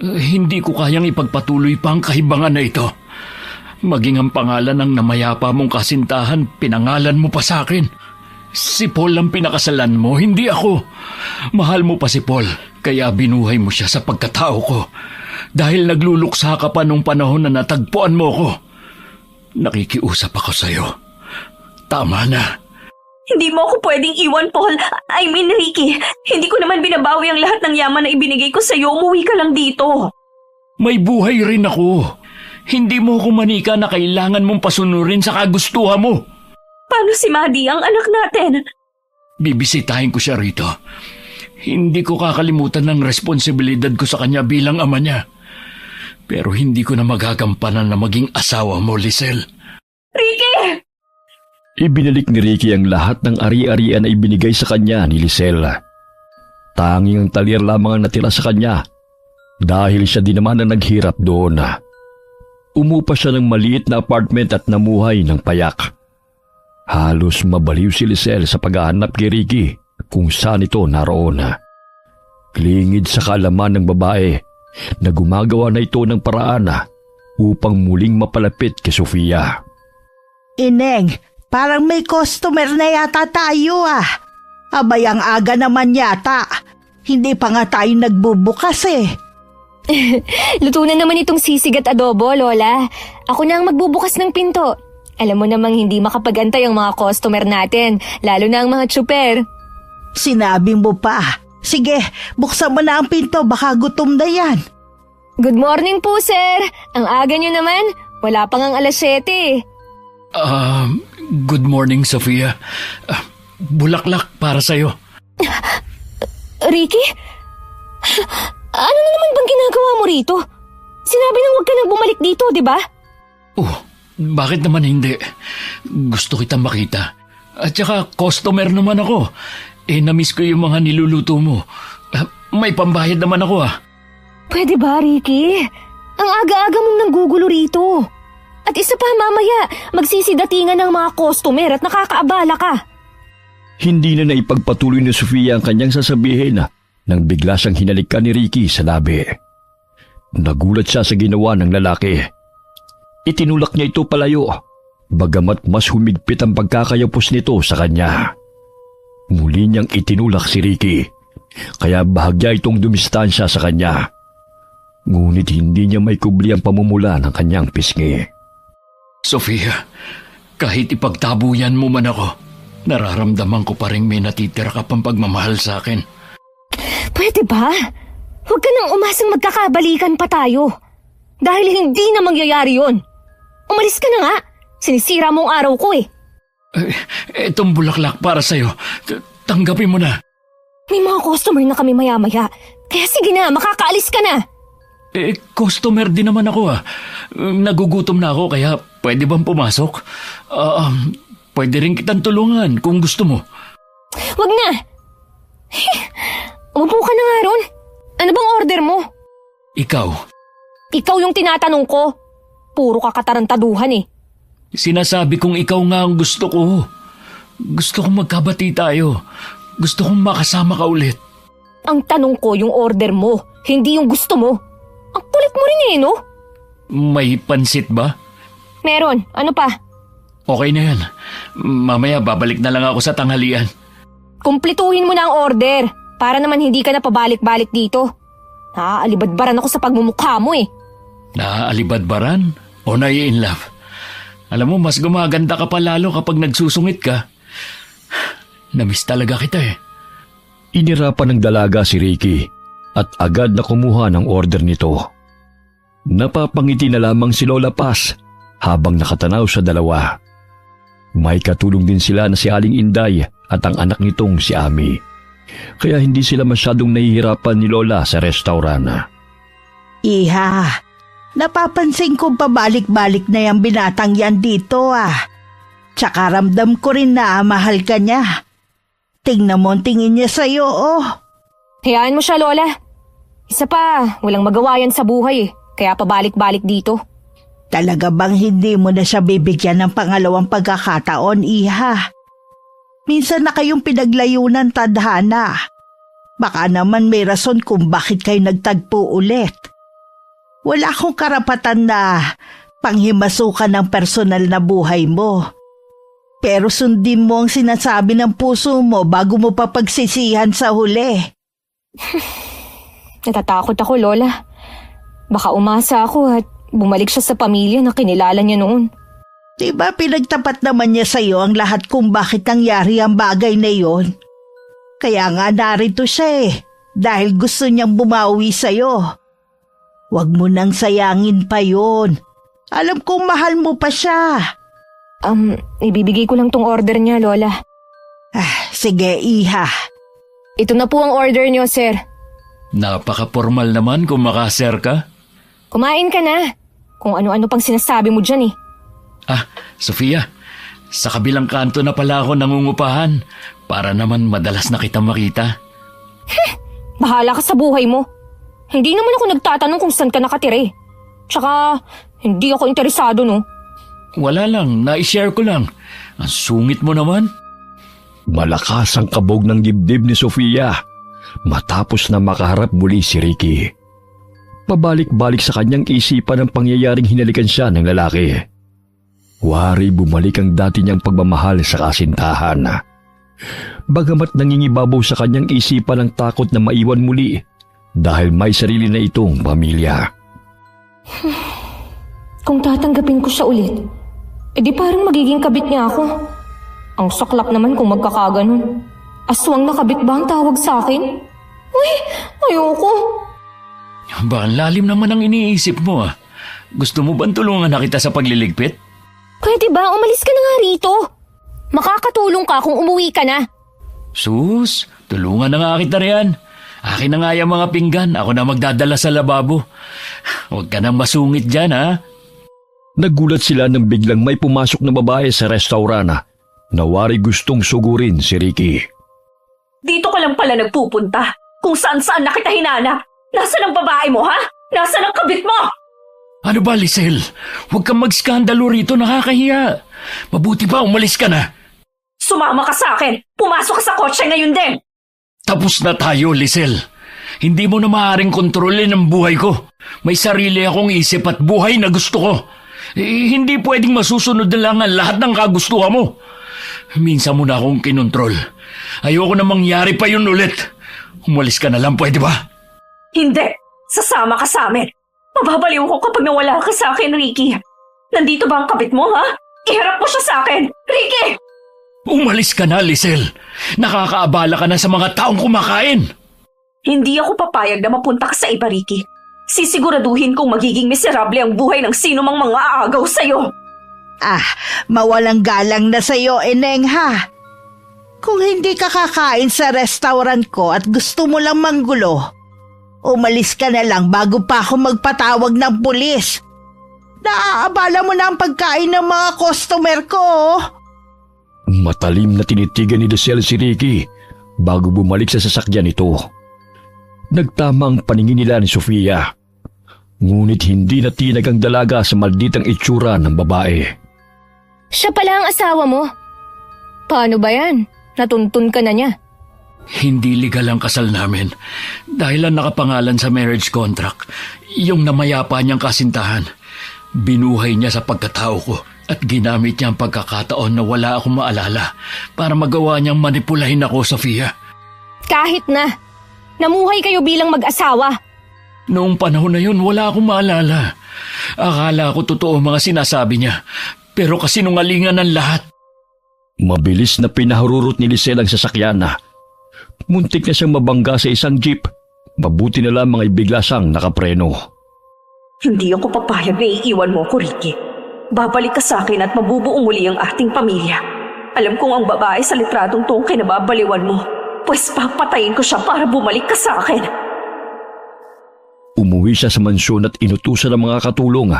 Hindi ko kayang ipagpatuloy pa ang kahibangan na ito. Maging ang pangalan ng namayapa mong kasintahan, pinangalan mo pa sa akin. Si Paul ang pinakasalan mo, hindi ako. Mahal mo pa si Paul, kaya binuhay mo siya sa pagkatao ko. Dahil nagluluksa ka pa nung panahon na natagpuan mo ko. Nakikiusap ako sa'yo. Tama na. Hindi mo ako pwedeng iwan, Paul. I mean, Ricky. Hindi ko naman binabawi ang lahat ng yaman na ibinigay ko sa'yo. Umuwi ka lang dito. May buhay rin ako. Hindi mo ako manika na kailangan mong pasunurin sa kagustuhan mo. Paano si Maddie, ang anak natin? Bibisitahin ko siya rito. Hindi ko kakalimutan ng responsibilidad ko sa kanya bilang ama niya. Pero hindi ko na magagampanan na maging asawa mo, Lisel. Ricky! Ibinalik ni Ricky ang lahat ng ari-arian na ibinigay sa kanya ni Lisel. Tanging ang talyer lamang ang natira sa kanya dahil siya din naman ang naghirap doon. Umupa siya ng maliit na apartment at namuhay ng payak. Halos mabaliw si Lisel sa paghahanap kay Ricky kung saan ito naroon. Klingid sa kaalaman ng babae na gumagawa na ito ng paraan upang muling mapalapit kay Sofia. Ineng, parang may customer na yata tayo Abay, ang aga naman yata. Hindi pa nga tayo nagbubukas Luto na naman itong sisig at adobo, Lola. Ako na ang magbubukas ng pinto. Alam mo namang hindi makapagantay ang mga customer natin, lalo na ang mga tsuper. Sinabi mo pa. Sige, buksan mo na ang pinto, baka gutom na yan. Good morning po, sir. Ang aga nyo naman. Wala pang ang 7:00. Good morning, Sofia. Bulaklak para sa'yo. Ricky? Ano na naman bang ginagawa mo rito? Sinabi na huwag ka nang bumalik dito, di ba? Bakit naman hindi? Gusto kitang makita. At saka customer naman ako. Na-miss ko yung mga niluluto mo. May pambayad naman ako Pwede ba, Ricky? Ang aga-aga mong nanggugulo rito. At isa pa, mamaya, magsisidatingan ng mga customer at nakakaabala ka. Hindi na naipagpatuloy ni Sofia ang kanyang sasabihin nang bigla siyang hinalikan ni Ricky sa labi. Nagulat siya sa ginawa ng lalaki. Itinulak niya ito palayo, bagamat mas humigpit ang pagkakayapos nito sa kanya. Muli niyang itinulak si Ricky, kaya bahagya itong dumistansya sa kanya. Ngunit hindi niya may kubli ang pamumula ng kanyang pisngi. Sofia, kahit ipagtabuyan mo man ako, nararamdaman ko pa rin may natitira ka pang pagmamahal sa akin. Pwede ba? Huwag ka nang umasang magkakabalikan pa tayo. Dahil hindi na mangyayari yun. Umalis ka na nga. Sinisira mo ang araw ko Itong bulaklak para sa'yo. Tanggapin mo na. May mga customer na kami maya-maya. Kaya sige na, makakaalis ka na. Customer din naman ako Nagugutom na ako kaya pwede bang pumasok? Pwede rin kitang tulungan kung gusto mo. Wag na. Umupo ka na nga ron. Ano bang order mo? Ikaw. Ikaw yung tinatanong ko. Puro ka katarantaduhan Sinasabi kong ikaw nga ang gusto ko. Gusto kong magkabati tayo. Gusto kong makasama ka ulit. Ang tanong ko yung order mo, hindi yung gusto mo. Ang kulit mo rin no? May pansit ba? Meron. Ano pa? Okay na yan. Mamaya babalik na lang ako sa tanghalian. Kumpletuhin mo na ang order para naman hindi ka na pabalik-balik dito. Naaalibadbaran ako sa pagmumukha mo Naaalibadbaran o nai-inlove? Alam mo, mas gumaganda ka pa lalo kapag nagsusungit ka. Namiss talaga kita Inirapan ng dalaga si Ricky at agad na kumuha ng order nito. Napapangiti na lamang si Lola Paz habang nakatanaw sa dalawa. May katulong din sila na si Aling Inday at ang anak nitong si Ami. Kaya hindi sila masyadong nahihirapan ni Lola sa restaurant. Iha, napapansin ko pabalik-balik na yung binatang yan dito Tsaka ramdam ko rin na mahal ka niya. Tingnan mo ang tingin niya sa'yo Hayaan mo siya, Lola. Isa pa, walang magawa yan sa buhay kaya pabalik-balik dito. Talaga bang hindi mo na siya bibigyan ng pangalawang pagkakataon, Iha? Minsan na kayong pinaglayunan, tadhana. Baka naman may rason kung bakit kayo nagtagpo ulit. Wala akong karapatan na panghimasukan ng personal na buhay mo. Pero sundin mo ang sinasabi ng puso mo bago mo pa pagsisihan sa huli. Natatakot ako, Lola. Baka umasa ako at bumalik siya sa pamilya na kinilala niya noon. Diba pinagtapat naman niya sa'yo ang lahat kung bakit nangyari ang bagay na yon? Kaya nga narito siya dahil gusto niyang bumawi sa'yo. Huwag mo nang sayangin pa yon. Alam kong mahal mo pa siya. Ibibigay ko lang tong order niya, Lola. Sige, Iha. Ito na po ang order niyo, sir. Napaka-formal naman kung makaser ka. Kumain ka na. Kung ano-ano pang sinasabi mo dyan Sofia, sa kabilang kanto na pala ako nangungupahan para naman madalas na kita makita. Bahala ka sa buhay mo. Hindi naman ako nagtatanong kung saan ka nakatira eh. Tsaka, hindi ako interesado, no? Wala lang, na-share ko lang. Ang sungit mo naman. Malakas ang kabog ng dibdib ni Sofia matapos na makaharap muli si Ricky. Pabalik-balik sa kanyang isipan ang pangyayaring hinalikan siya ng lalaki. Wari bumalik ang dati niyang pagmamahal sa kasintahan. Bagamat nangingibabaw sa kanyang isipan ang takot na maiwan muli dahil may sarili na itong pamilya. Kung tatanggapin ko siya ulit, edi parang magiging kabit niya ako. Ang saklap naman kung magkakaganon. Aswang na kabit ba ang tawag sa akin? Uy, ayoko. Ba, ang lalim naman ang iniisip mo. Gusto mo bang tulungan na kita sa pagliligpit? Pwede ba? Umalis ka na nga rito. Makakatulong ka kung umuwi ka na. Sus, tulungan na nga kita riyan. Akin na nga yung mga pinggan. Ako na magdadala sa lababo. Huwag ka nang masungit dyan, ha? Nagulat sila nang biglang may pumasok na babae sa restaurant na wari gustong sugurin si Ricky. Dito ka lang pala nagpupunta. Kung saan-saan na kita hinanap. Nasaan ang babae mo, ha? Nasaan ang kabit mo? Ano ba, Lisel? Huwag kang magskandalo rito, nakakahiya. Mabuti pa, umalis ka na. Sumama ka sa akin. Pumasok ka sa kotse ngayon din. Tapos na tayo, Lisel. Hindi mo na maaaring kontrolin ang buhay ko. May sarili akong isip at buhay na gusto ko. Hindi pwedeng masusunod na lang ang lahat ng kagustuhan mo. Minsan mo na akong kinontrol. Ayoko na mangyari pa yun ulit. Umalis ka na lang, pwede ba? Hindi. Sasama ka sa amin. Mababaliw ko kapag nawala ka sa akin, Ricky. Nandito ba ang kabit mo, ha? Iharap mo siya sa akin. Ricky! Umalis ka na, Lisel. Nakakaabala ka na sa mga taong kumakain. Hindi ako papayag na mapunta ka sa iba, Ricky. Sisiguraduhin kong magiging miserable ang buhay ng sino mang mga aagaw sa'yo. Mawalang galang na sa'yo, Eneng, ha? Kung hindi ka kakain sa restaurant ko at gusto mo lang manggulo, umalis ka na lang bago pa ako magpatawag ng pulis. Naaabala mo na ang pagkain ng mga customer ko. Matalim na tinitigan ni Lisel si Ricky bago bumalik sa sasakyan nito. Nagtama ang paningin nila ni Sofia. Ngunit hindi natinag ang dalaga sa malditang itsura ng babae. Siya pala ang asawa mo. Paano ba yan? Natuntun ka na niya. Hindi legal ang kasal namin dahil ang nakapangalan sa marriage contract, yung namayapa niyang kasintahan. Binuhay niya sa pagkatao ko at ginamit niya ang pagkakataon na wala akong maalala para magawa niyang manipulahin ako, Sofia. Kahit na. Namuhay kayo bilang mag-asawa. Noong panahon na yun, wala akong maalala. Akala ko totoo mga sinasabi niya, pero kasinungalingan ang lahat. Mabilis na pinahururot ni Lisel ang sasakyan na. Muntik na siyang mabangga sa isang jeep. Mabuti na lang mga ibigla siyang nakapreno. Hindi ako papayag na iiwan mo ko, Ricky. Babalik ka sa akin at mabubuo muli ang ating pamilya. Alam kong ang babae sa litratong to ang kinababaliwan mo. Pues papatayin ko siya para bumalik ka sa akin. Umuwi siya sa mansyon at inutusan ng mga katulong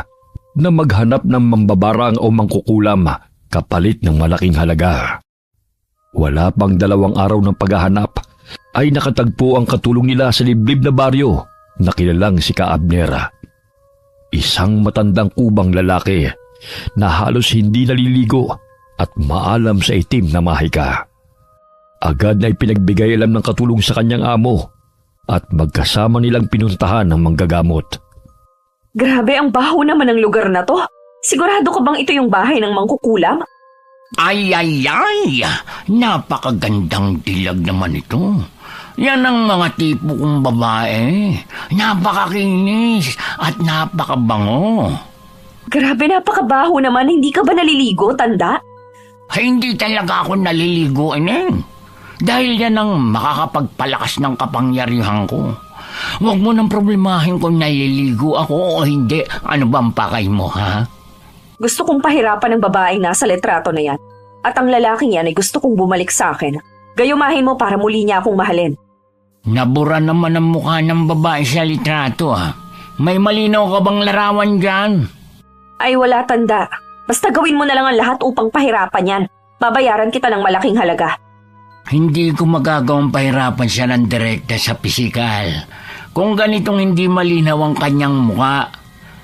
na maghanap ng mambabarang o mangkukulam kapalit ng malaking halaga. Wala pang 2 araw ng paghahanap ay nakatagpo ang katulong nila sa liblib na baryo na kilalang si Ka Abner. Isang matandang kubang lalaki na halos hindi naliligo at maalam sa itim na mahika. Agad na ipinagbigay alam ng katulong sa kanyang amo at magkasama nilang pinuntahan ng manggagamot. Grabe, ang baho naman ng lugar na to. Sigurado ka bang ito yung bahay ng mangkukulam? Ay, napakagandang dilag naman ito. Yan ang mga tipo kong babae. Napakakinis at napakabango. Grabe, napakabaho naman. Hindi ka ba naliligo, tanda? Hindi talaga ako naliligo, Ineng. Dahil yan ang makakapagpalakas ng kapangyarihan ko. Huwag mo nang problemahin kung naliligo ako o hindi. Ano ba ang pakay mo, ha? Gusto kong pahirapan ng babaeng nasa litrato na yan. At ang lalaking yan ay gusto kong bumalik sa akin. Gayumahin mo para muli niya akong mahalin. Nabura naman ang mukha ng babae sa litrato, ha? May malinaw ka bang larawan dyan? Ay wala, tanda. Basta gawin mo na lang ang lahat upang pahirapan yan. Babayaran kita ng malaking halaga. Hindi ko magagawang pahirapan siya ng direkta sa pisikal. Kung ganitong hindi malinaw ang kanyang mukha,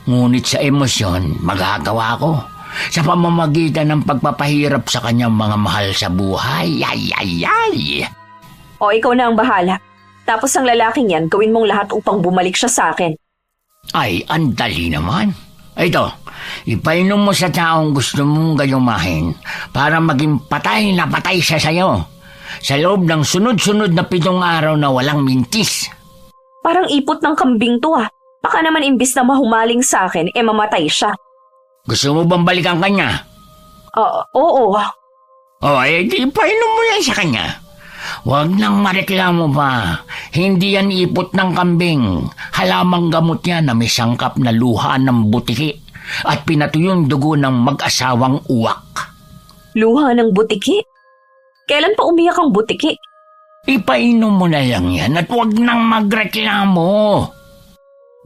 ngunit sa emosyon, magagawa ko. Sa pamamagitan ng pagpapahirap sa kanyang mga mahal sa buhay. O ikaw na ang bahala. Tapos ang lalaking yan, gawin mong lahat upang bumalik siya sa akin. Ay, andali naman. Ito, ipainom mo sa taong gusto mong gayumahin para maging patay na patay siya sa'yo. Sa loob ng sunod-sunod na 7 araw na walang mintis. Parang ipot ng kambing to ah. Baka naman imbis na mahumaling sa akin, mamatay siya. Gusto mo bang balikan kanya? Oo. Di painom mo yan sa kanya. Huwag nang mareklamo pa. Hindi yan ipot ng kambing. Halamang gamot yan na may sangkap na luha ng butiki at pinatuyong dugo ng mag-asawang uwak. Luha ng butiki? Kailan pa umiyak ang butiki? Ipainom mo na lang yan at huwag nang magreklamo.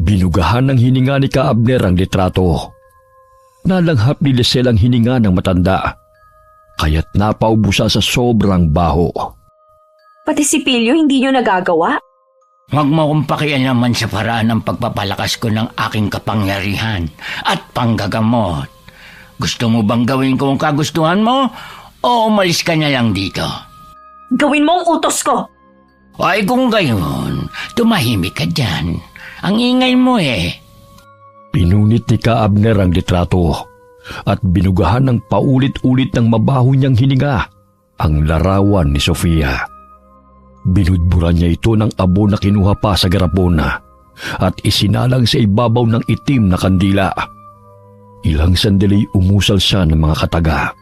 Binugahan ng hininga ni Ka-Abner ang litrato. Nalanghap ni Lisel ang hininga ng matanda, kaya't napaubusa sa sobrang baho. Pati si Pilyo hindi nyo nagagawa? Huwag mo akong pakialaman sa paraan ng pagpapalakas ko ng aking kapangyarihan at panggagamot. Gusto mo bang gawin ko ang kagustuhan mo o umalis ka na lang dito? Gawin mo ang utos ko! Ay kung gayon, tumahimik ka dyan. Ang ingay mo Pinunit ni Ka-Abner ang litrato at binugahan ng paulit-ulit ng mabaho niyang hininga ang larawan ni Sofia. Binudburan niya ito ng abo na kinuha pa sa garapona at isinalang sa ibabaw ng itim na kandila. Ilang sandali umusal siya ng mga kataga.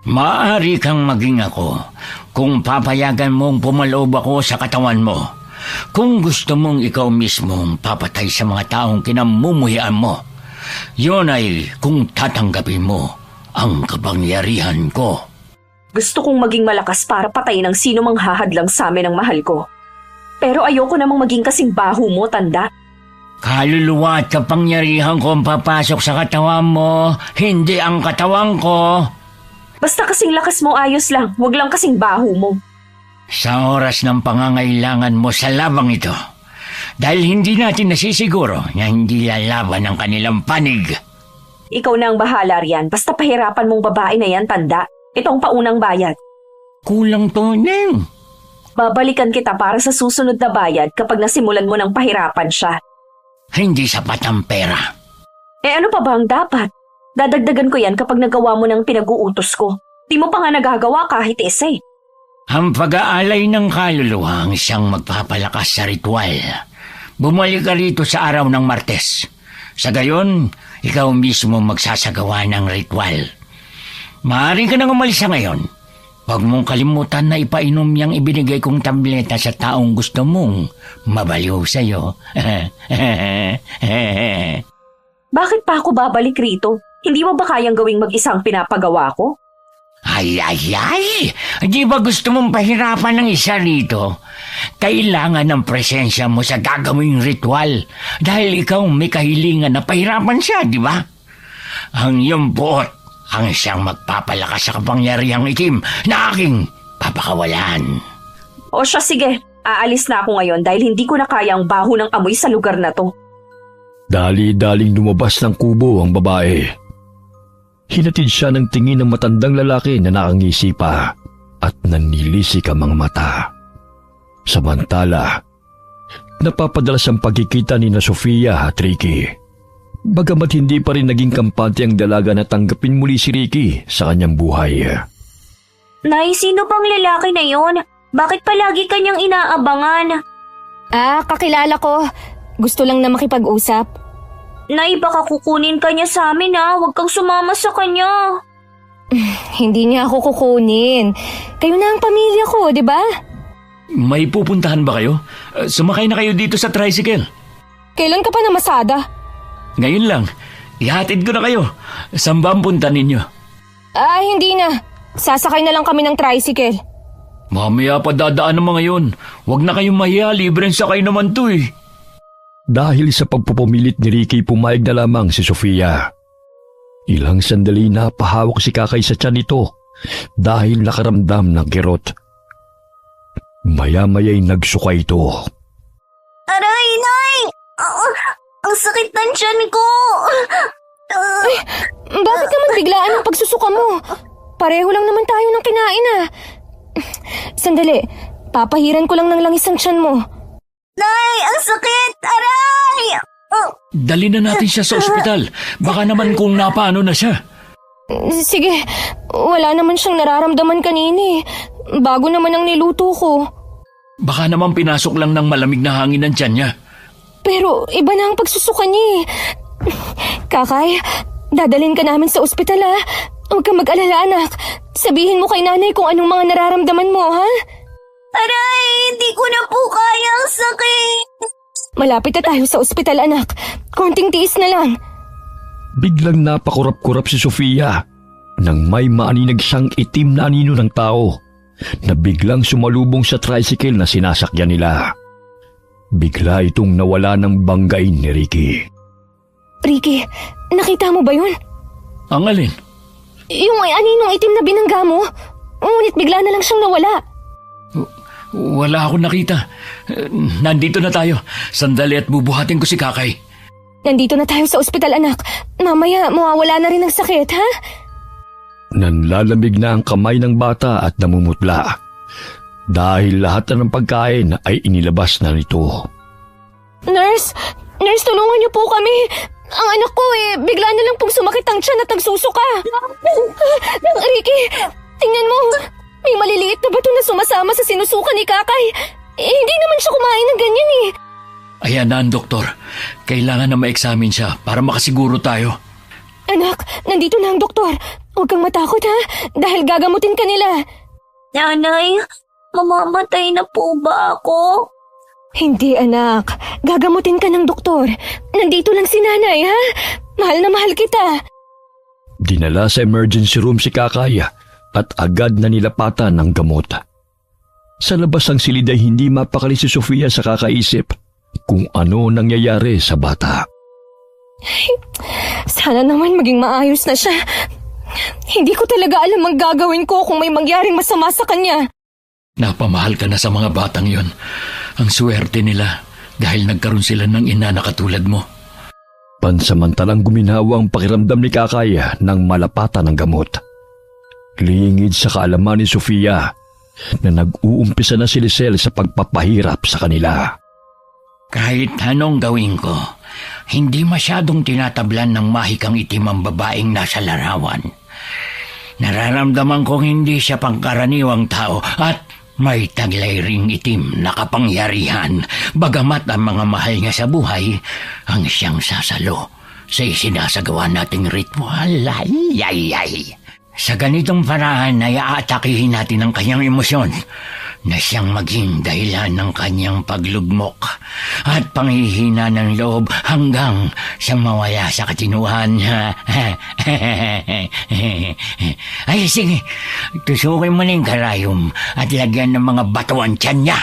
Maaari kang maging ako kung papayagan mong pumaloob ako sa katawan mo. Kung gusto mong ikaw mismong papatay sa mga taong kinamumuhian mo, yun ay kung tatanggapin mo ang kapangyarihan ko. Gusto kong maging malakas para patayin ang sino mang hahadlang sa amin ng mahal ko. Pero ayoko namang maging kasing baho mo, tanda. Kaluluwa at kapangyarihan ko ang papasok sa katawan mo, hindi ang katawan ko. Basta kasing lakas mo ayos lang, wag lang kasing baho mo. Sa oras ng pangangailangan mo sa labang ito, dahil hindi natin nasisiguro na hindi lalaban ang kanilang panig. Ikaw na ang bahala riyan, basta pahirapan mong babae na yan, tanda. Itong paunang bayad. Kulang to, Neng. Babalikan kita para sa susunod na bayad kapag nasimulan mo ng pahirapan siya. Hindi sapat ang pera. Ano pa ba ang dapat? Dadagdagan ko yan kapag nagawa mo ng pinag-uutos ko. Di mo pa nga nagagawa kahit isa. Ang pag-aalay ng kaluluwa ang siyang magpapalakas sa ritual. Bumalik ka rito sa araw ng Martes. Sa gayon, ikaw mismo magsasagawa ng ritual. Maaari ka nang umalis sa ngayon. Huwag mong kalimutan na ipainom niyang ibinigay kong tableta sa taong gusto mong mabaliw sa'yo. Bakit pa ako babalik rito? Hindi mo ba kayang gawing mag-isang pinapagawa ko? Ay! Di ba gusto mong pahirapan ng isa rito? Kailangan ng presensya mo sa gagawing ritual dahil ikaw may kahilingan na pahirapan siya, di ba? Ang iyong buot ang siyang magpapalakas sa kapangyarihang itim na aking papakawalan. O siya, sige. Aalis na ako ngayon dahil hindi ko na kaya ang baho ng amoy sa lugar na to. Dali-daling lumabas ng kubo ang babae. Hinatid siya ng tingin ng matandang lalaki na nakangisi pa at nanilisik ang mga mata. Samantala, napapadalas ang pagkikita ni na Sofia at Ricky. Bagamat hindi pa rin naging kampante ang dalaga na tanggapin muli si Ricky sa kanyang buhay. Nay, sino bang lalaki na yon? Bakit palagi kanyang inaabangan? Kakilala ko. Gusto lang na makipag-usap. Nay, baka kukunin ka niya sa amin Huwag kang sumama sa kanya. Hindi niya ako kukunin. Kayo na ang pamilya ko, di ba? May pupuntahan ba kayo? Sumakay na kayo dito sa tricycle. Kailan ka pa namasada? Ngayon lang. Ihatid ko na kayo. Saan ba ang punta ninyo? Hindi na. Sasakay na lang kami ng tricycle. Mamaya pa dadaan ng mga yun. Huwag na kayong mahiya, libreng sakay naman to eh. Dahil sa pagpupumilit ni Ricky, pumayag na lamang si Sofia. Ilang sandali na pahawak si Kakay sa tiyan nito dahil nakaramdam ng kirot. Maya-maya'y nagsuka ito. Aray, Nay! Ang sakit ng tiyan ko! Bakit naman biglaan ang pagsusuka mo? Pareho lang naman tayo ng kinain Sandali, papahiran ko lang ng langis ang tiyan mo. Nay, ang sakit! Aray! Dali na natin siya sa ospital. Baka naman kung napaano na siya. Sige, wala naman siyang nararamdaman kanini. Bago naman ang niluto ko. Baka naman pinasok lang ng malamig na hangin ng tiyan niya. Pero iba na ang pagsusuka niya. Kakay, dadalhin ka namin sa ospital Huwag kang mag-alala, anak. Sabihin mo kay nanay kung anong mga nararamdaman mo, ha? Aray, hindi ko na po kaya ang sakit. Malapit na tayo sa ospital, anak. Konting tiis na lang. Biglang napakurap-kurap si Sofia nang may maaninag siyang itim na anino ng tao na biglang sumalubong sa tricycle na sinasakyan nila. Bigla itong nawala ng banggay ni Ricky. Ricky, nakita mo ba yun? Ang alin? Yung may aninong itim na binangga mo. Ngunit bigla na lang siyang nawala. Wala akong nakita. Nandito na tayo. Sandali at bubuhatin ko si Kakay. Nandito na tayo sa ospital, anak. Mamaya, mawawala na rin ang sakit, ha? Nanlalamig na ang kamay ng bata at namumutla. Dahil lahat na ng pagkain ay inilabas na nito. Nurse, tulungan niyo po kami. Ang anak ko bigla na lang pong sumakit ang tiyan at nagsusuka. Ricky, tingnan mo. May maliliit na bato na sumasama sa sinusuka ni Kakay. Hindi naman siya kumain ng ganyan Ayan na ang doktor. Kailangan na ma-examine siya para makasiguro tayo. Anak, nandito na ang doktor. Huwag kang matakot, ha? Dahil gagamutin ka nila. Nanay, mamamatay na po ba ako? Hindi, anak. Gagamutin ka ng doktor. Nandito lang si nanay, ha? Mahal na mahal kita. Dinala sa emergency room si Kakay at agad na nilapatan ng gamot. Sa labas ng silid ay hindi mapakali si Sofia sa kakaisip kung ano nangyayari sa bata. Sana naman maging maayos na siya. Hindi ko talaga alam ang gagawin ko kung may mangyaring masama sa kanya. Napamahal ka na sa mga batang yon. Ang swerte nila dahil nagkaroon sila ng ina na katulad mo. Pansamantalang guminawa ang pakiramdam ni Kakay nang malapatan ng gamot. Lingid sa kaalaman ni Sofia na nag-uumpisa na si Lisel sa pagpapahirap sa kanila. Kahit anong gawin ko, hindi masyadong tinatablan ng mahikang itim ang babaeng nasa larawan. Nararamdaman kong hindi siya pangkaraniwang tao at may taglay ring itim na kapangyarihan, bagamat ang mga mahal niya sa buhay ang siyang sasalo sa isinasagawa nating ritual. Ay. Sa ganitong paraan ay aatakihin natin ang kanyang emosyon na siyang maging dahilan ng kanyang paglugmok at panghihina ng loob hanggang sa mawala sa katinuan. Ay, sige, tusukin mo na yung karayom at lagyan ng mga batuan tiyan niya.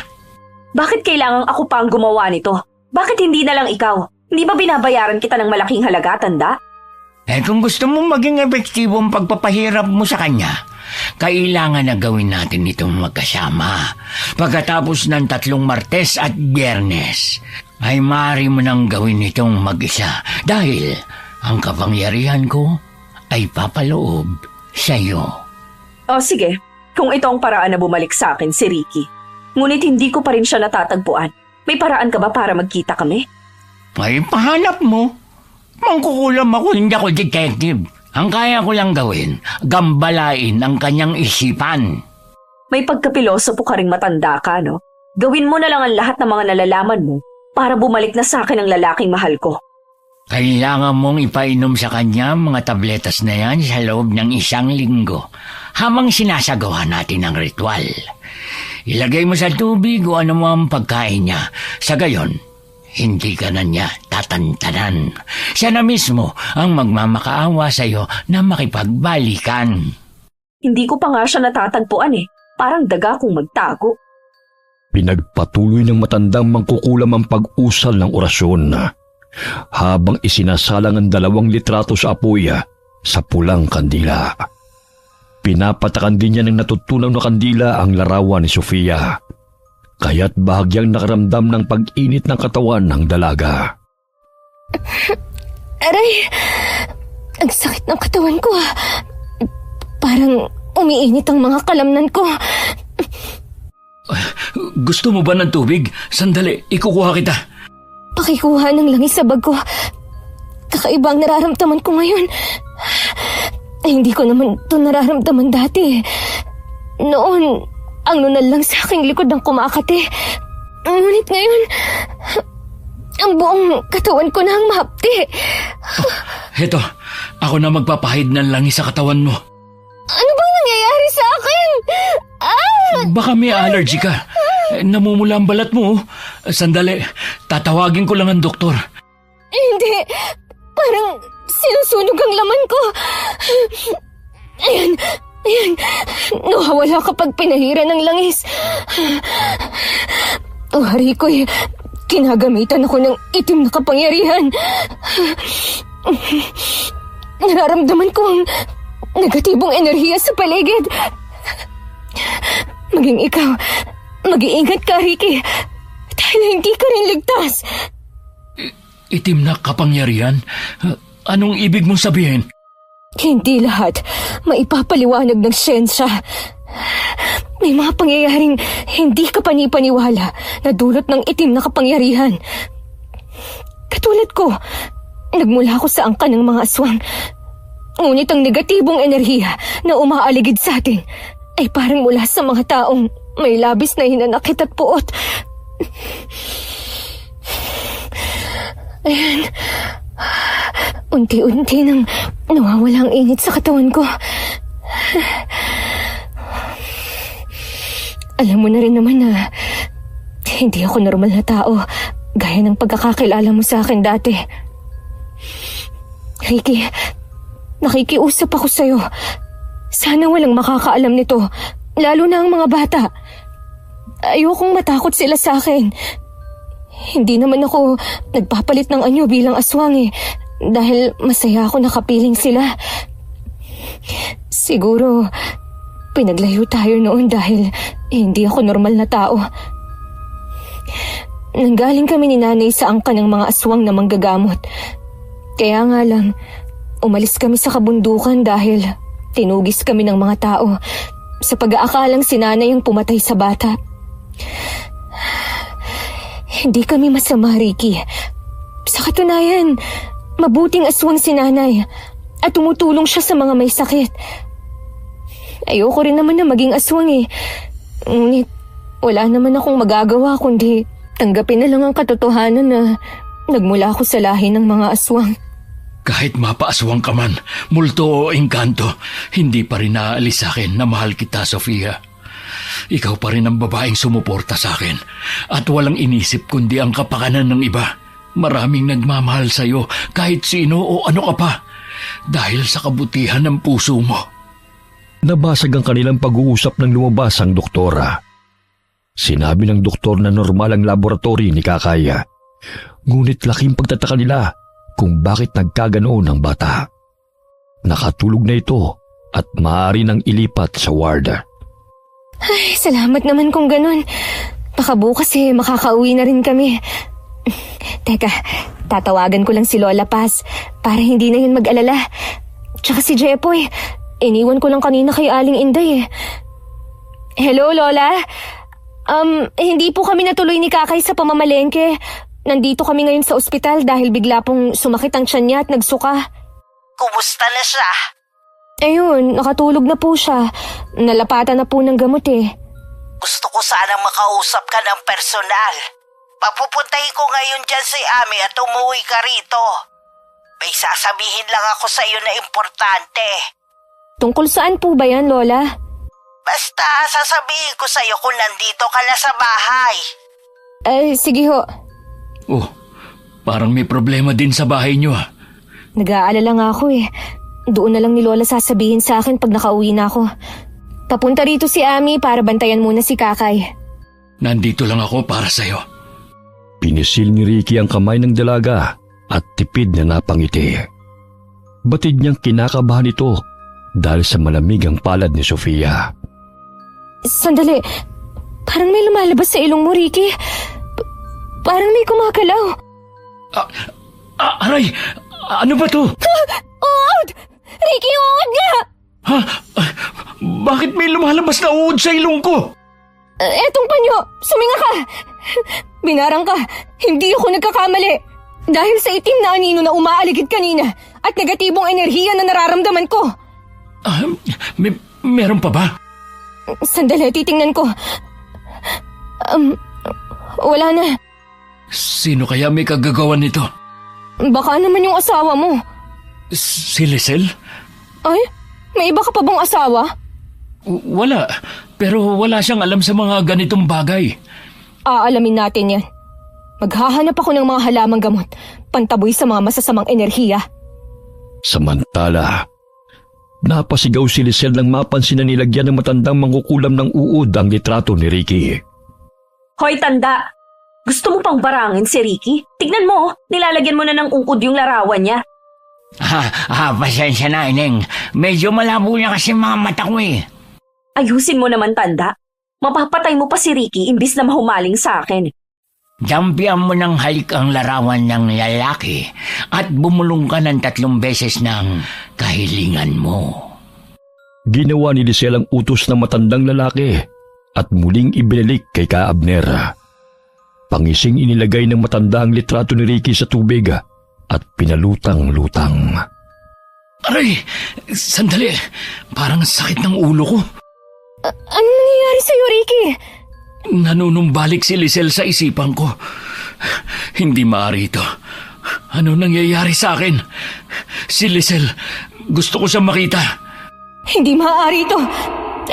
Bakit kailangang ako pa ang gumawa nito? Bakit hindi na lang ikaw? Hindi ba binabayaran kita ng malaking halaga, tanda? Kung gusto mong maging epektibo ang pagpapahirap mo sa kanya, kailangan na gawin natin itong magkasama. Pagkatapos ng 3 Martes at Biyernes, ay maaari mo nang gawin itong mag-isa dahil ang kapangyarihan ko ay papaloob sa iyo. O sige, kung ito ang paraan na bumalik sa akin si Ricky. Ngunit hindi ko pa rin siya natatagpuan. May paraan ka ba para magkita kami? Ay pahanap mo. Mangkukulam ako, hindi ako detective. Ang kaya ko lang gawin, gambalain ang kanyang isipan. May pagkapilosopo ka ring matanda ka, no? Gawin mo na lang ang lahat ng mga nalalaman mo para bumalik na sa akin ang lalaking mahal ko. Kailangan mong ipainom sa kanya mga tabletas na yan sa loob ng 1 linggo habang sinasagawa natin ang ritual. Ilagay mo sa tubig o ano mo ang pagkain niya. Sa gayon, hindi ka na niya tatantanan. Siya na mismo ang magmamakaawa sa iyo na makipagbalikan. Hindi ko pa nga siya natatagpuan eh. Parang daga kong magtago. Pinagpatuloy ng matandang mangkukulam ang pag-usal ng orasyon habang isinasalang ang 2 litrato sa apoy sa pulang kandila. Pinapatakan din niya ng natutunaw na kandila ang larawan ni Sofia, kaya't bahagyang nakaramdam ng pag-init ng katawan ng dalaga. Aray! Ang sakit ng katawan ko. Parang umiinit ang mga kalamnan ko. Gusto mo ba ng tubig? Sandali, ikukuha kita. Pakikuha ng langis sa bag ko. Kakaiba ang nararamdaman ko ngayon. Hindi ko naman ito nararamdaman dati. Noon, ang nunal lang sa aking likod ang kumakati. Ngunit ngayon, ang buong katawan ko na ang mahapti. Heto, ako na magpapahid ng langis sa katawan mo. Ano bang nangyayari sa akin? Baka may allergy ka. Namumula ang balat mo. Sandali, tatawagin ko lang ang doktor. Hindi. Parang sinusunog ang laman ko. Ayan. Nawawala kapag pinahira ng langis. Hari ko'y kinagamitan ako ng itim na kapangyarihan. Nararamdaman ko ang negatibong enerhiya sa paligid. Maging ikaw, mag-iingat ka, Ricky. Dahil hindi ka rin ligtas. Itim na kapangyarihan? Anong ibig mong sabihin? Hindi lahat maipapaliwanag ng siyensya. May mga pangyayaring hindi ka panipaniwala na dulot ng itim na kapangyarihan. Katulad ko, nagmula ako sa angkan ng mga aswang. Ngunit ang negatibong enerhiya na umaaligid sa atin ay parang mula sa mga taong may labis na hinanakit at puot. Ayan. Unti-unti nang nawawala ang init sa katawan ko. Alam mo na rin naman na hindi ako normal na tao gaya ng pagkakakilala mo sa akin dati. Ricky, nakikiusap ako sa'yo. Sana walang makakaalam nito, lalo na ang mga bata. Ayokong matakot sila sa akin. Hindi naman ako nagpapalit ng anyo bilang aswang dahil masaya ako nakapiling sila. Siguro, pinaglayo tayo noon dahil hindi ako normal na tao. Nanggaling kami ni nanay sa angkan ng mga aswang na manggagamot. Kaya nga lang, umalis kami sa kabundukan dahil tinugis kami ng mga tao sa pag-aakalang si nanay ang pumatay sa bata. Hindi kami masama, Ricky. Sa katunayan, mabuting aswang si nanay at tumutulong siya sa mga may sakit. Ayoko rin naman na maging aswang Ngunit wala naman akong magagawa kundi tanggapin na lang ang katotohanan na nagmula ako sa lahi ng mga aswang. Kahit mapaaswang ka man, multo o engkanto, hindi pa rin naaalis sa akin na mahal kita, Sofia. Ikaw pa rin ang babaeng sumuporta sa akin at walang inisip kundi ang kapakanan ng iba. Maraming nagmamahal sa iyo kahit sino o ano ka pa dahil sa kabutihan ng puso mo. Nabasag ang kanilang pag-uusap nang lumabas ang doktora. Sinabi ng doktor na normal ang laboratory ni Kakaya. Ngunit laking pagtataka nila kung bakit nagkaganoon ang bata. Nakatulog na ito at maaari nang ilipat sa ward. Ay, salamat naman kung ganun. Baka bukas makakauwi na rin kami. Teka, tatawagan ko lang si Lola Paz para hindi na yun mag-alala. Tsaka si Jepoy, iniwan ko lang kanina kay Aling Inday Hello, Lola? Hindi po kami natuloy ni Kakay sa pamamalengke. nandito kami ngayon sa ospital dahil bigla pong sumakit ang tiyan niya at nagsuka. Kumusta na siya? Ayun, nakatulog na po siya. Nalapatan na po ng gamot eh. Gusto ko sanang makausap ka ng personal. Papupuntahin ko ngayon dyan si Ami at umuwi ka rito. May sasabihin lang ako sa iyo na importante. Tungkol saan po ba yan, Lola? Basta sasabihin ko sa iyo kung nandito ka na sa bahay. Sige ho. Oh, parang may problema din sa bahay niyo ah. Nag-aalala nga ako eh. Doon na lang ni Lola sasabihin sa akin pag nakauwi na ako. Papunta rito si Ami para bantayan muna si Kakay. Nandito lang ako para sa'yo. Pinisil ni Ricky ang kamay ng dalaga at tipid na napangiti. Batid niyang kinakabahan ito dahil sa malamig ang palad ni Sofia. Sandali, parang may lumalabas sa ilong mo, Ricky. Parang may kumakalaw. Aray! Ano ba to? Uod! Ricky, uod nga! Ha? Bakit may lumalabas na uod sa ilong ko? Etong panyo, suminga ka! Binarang ka, hindi ako nagkakamali. Dahil sa itim na anino na umaaligid kanina at negatibong enerhiya na nararamdaman ko. Meron pa ba? Sandali, titingnan ko. Wala na. Sino kaya may kagagawan nito? Baka naman yung asawa mo. Si Lisel? Ay, may iba ka pa bang asawa? Wala, pero wala siyang alam sa mga ganitong bagay. Aalamin natin yan. Maghahanap ako ng mga halamang gamot, pantaboy sa mga masasamang enerhiya. Samantala, napasigaw si Lisel nang mapansin na nilagyan ng matandang mangkukulam ng uod ang litrato ni Ricky. Hoy, tanda! Gusto mo pang barangin si Ricky? Tignan mo, nilalagyan mo na ng ungkod yung larawan niya. Pasensya na, Ineng. Medyo malabo niya kasi mga mata ko eh. Ayusin mo naman, tanda. Mapapatay mo pa si Ricky imbis na mahumaling sa akin. Dampian mo ng halik ang larawan ng lalaki at bumulong ka ng 3 beses ng kahilingan mo. Ginawa ni Lisel ang utos ng matandang lalaki at muling ibinalik kay Ka Abner. Pangising inilagay ng matanda ang litrato ni Ricky sa tubig at pinalutang-lutang. Aray! Sandali! Parang sakit ng ulo ko. Ano nangyayari sa'yo, Ricky? Nanunumbalik si Lisel sa isipan ko. Hindi maaari ito. Ano nangyayari sa akin? Si Lisel, gusto ko siyang makita. Hindi maaari ito.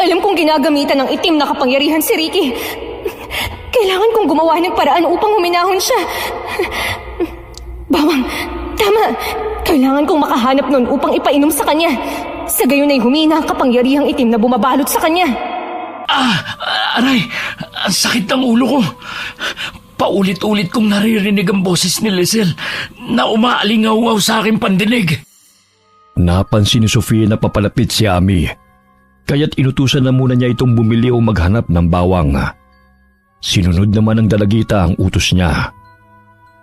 Alam kong ginagamitan ng itim na kapangyarihan si Ricky. Kailangan kong gumawa ng paraan upang huminahon siya. Bawang, tama. Kailangan kong makahanap nun upang ipainom sa kanya. Sa gayon ay humina ang kapangyarihang itim na bumabalot sa kanya. Aray! Ang sakit ng ulo ko. Paulit-ulit kong naririnig ang boses ni Lisel na umaalingaw-aw sa aking pandinig. Napansin ni Sofia na papalapit si Ami, kaya't inutusan na muna niya itong bumili o maghanap ng bawang. Sinunod naman ng dalagita ang utos niya.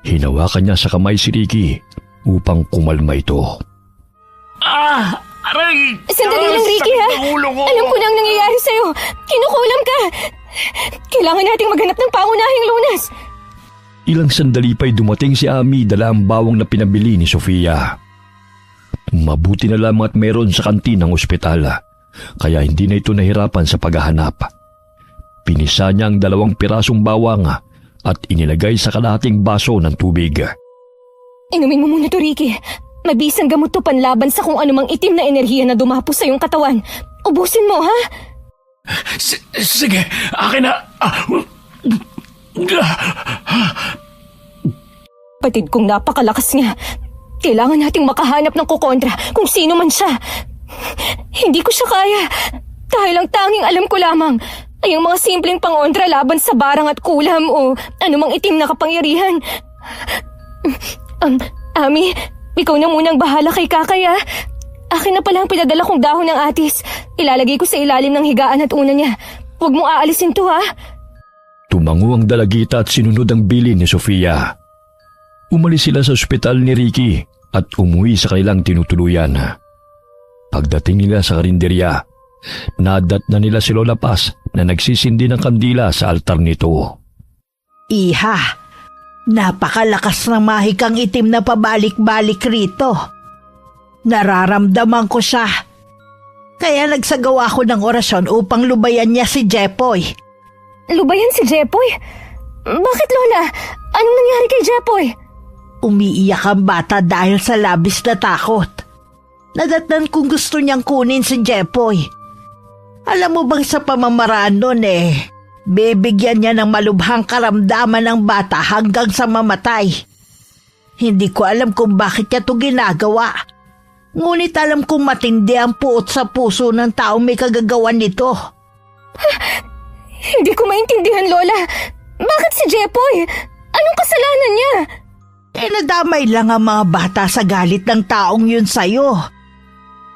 Hinawakan niya sa kamay si Ricky upang kumalma ito. Aray! Sandali lang, Ricky, ha? Alam ko na ang nangyayari sa'yo. Kinukulam ka. Kailangan nating maghanap ng pangunahing lunas. Ilang sandali pa'y dumating si Ami dala ang bawang na pinabili ni Sofia. Mabuti na lamang at meron sa kantin ng ospital, kaya hindi na ito nahirapan sa paghahanap. Pinisa niya ang 2 pirasong bawang at inilagay sa kalahating baso ng tubig. Inumin mo muna to, Ricky. Mabisang gamot to panlaban sa kung anumang itim na enerhiya na dumapo sa iyong katawan. Ubusin mo, ha? Sige, akin na. Patid kong napakalakas niya. Kailangan nating makahanap ng kukontra kung sino man siya. Hindi ko siya kaya. Dahil ang tanging alam ko lamang ay ang mga simpleng pangontra laban sa barang at kulam o anumang itim na kapangyarihan. Ami, ikaw na munang bahala kay Kakay, ha? Akin na pala ang pinadala kong dahon ng atis. Ilalagay ko sa ilalim ng higaan at una niya. Huwag mong aalisin to, ha? Tumango ang dalagita at sinunod ang bilin ni Sofia. Umalis sila sa ospital ni Ricky at umuwi sa kanilang tinutuluyan. Pagdating nila sa karinderya, nadat na nila si Lola Paz na nagsisindi ng kandila sa altar nito. Iha, Napakalakas ng mahikang itim na pabalik-balik rito. Nararamdaman ko siya. Kaya nagsagawa ako ng orasyon upang lubayan niya si Jepoy. Lubayan si Jepoy? Bakit, Lola? Anong nangyari kay Jepoy? Umiiyak ang bata dahil sa labis na takot. Nadatnan kung gusto niyang kunin si Jepoy. Alam mo bang sa pamamaraan nun bibigyan niya ng malubhang karamdaman ng bata hanggang sa mamatay. Hindi ko alam kung bakit niya ito ginagawa. Ngunit alam kong matindi ang puot sa puso ng taong may kagagawan nito. Hindi ko maintindihan, Lola. Bakit si Jepoy? Anong kasalanan niya? Nadamay lang ang mga bata sa galit ng taong yun sa'yo.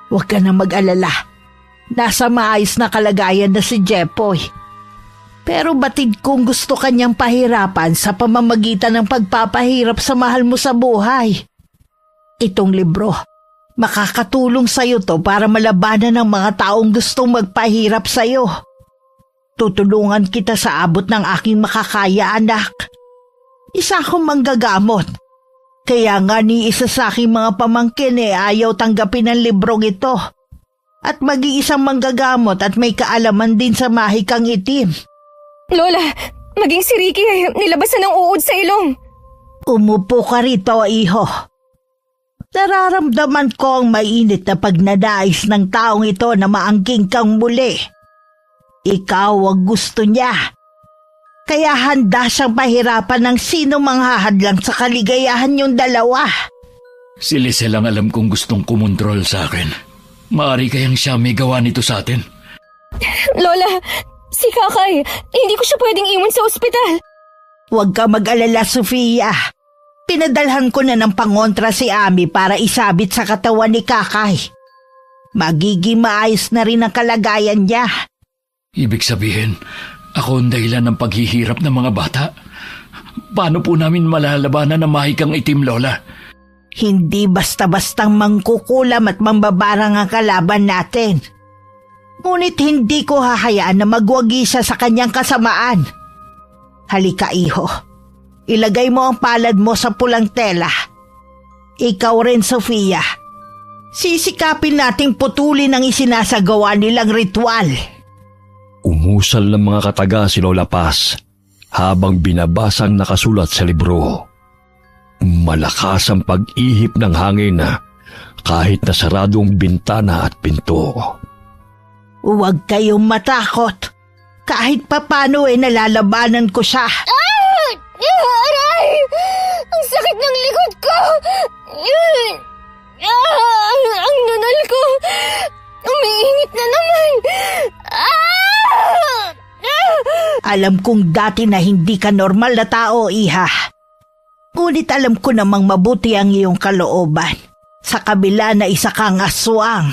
Huwag ka na mag-alala. Nasa maayos na kalagayan na si Jepoy. Pero batid kong gusto kanyang pahirapan sa pamamagitan ng pagpapahirap sa mahal mo sa buhay. Itong libro, makakatulong sa'yo to para malabanan ng mga taong gustong magpahirap sa'yo. Tutulungan kita sa abot ng aking makakaya, anak. Isa akong manggagamot. Kaya nga ni isa sa aking mga pamangkin ayaw tanggapin ang librong ito. At mag-iisang manggagamot at may kaalaman din sa mahikang itim. Lola, maging si Ricky nilabasan ng uod sa ilong. Umupo ka rito, iho. Nararamdaman ko ang mainit na pagnanais ng taong ito na maangking kang muli. Ikaw ang gusto niya. Kaya handa siyang pahirapan ng sino manghahadlang sa kaligayahan niyong dalawa. Si Lisel ang alam kong gustong kumontrol sa akin. Maari kayang siya may gawa nito sa atin? Lola, si Kakay, hindi ko siya pwedeng iwan sa ospital. Huwag ka mag-alala, Sofia. Pinadalhan ko na ng pangontra si Ami para isabit sa katawan ni Kakay. Magiging maayos na rin ang kalagayan niya. Ibig sabihin, ako ang dahilan ng paghihirap ng mga bata? Paano po namin malalabanan ng mahikang itim, Lola? Hindi basta-bastang mangkukulam at mambabarang ang kalaban natin. Ngunit hindi ko hahayaan na magwagi siya sa kanyang kasamaan. Halika, iho. Ilagay mo ang palad mo sa pulang tela. Ikaw rin, Sofia. Sisikapin nating putulin ang isinasagawa nilang ritual. Umusal ng mga kataga si Lola Paz habang binabasang nakasulat sa libro. Malakas ang pag-ihip ng hangin kahit na saradong bintana at pinto. Huwag kayong matakot. Kahit papano nalalabanan ko siya. Aray! Ang sakit ng likod ko! Ang nunal ko! Umiinit na naman! Alam kong dati na hindi ka normal na tao, iha. Ngunit alam ko namang mabuti ang iyong kalooban. Sa kabila na isa kang aswang.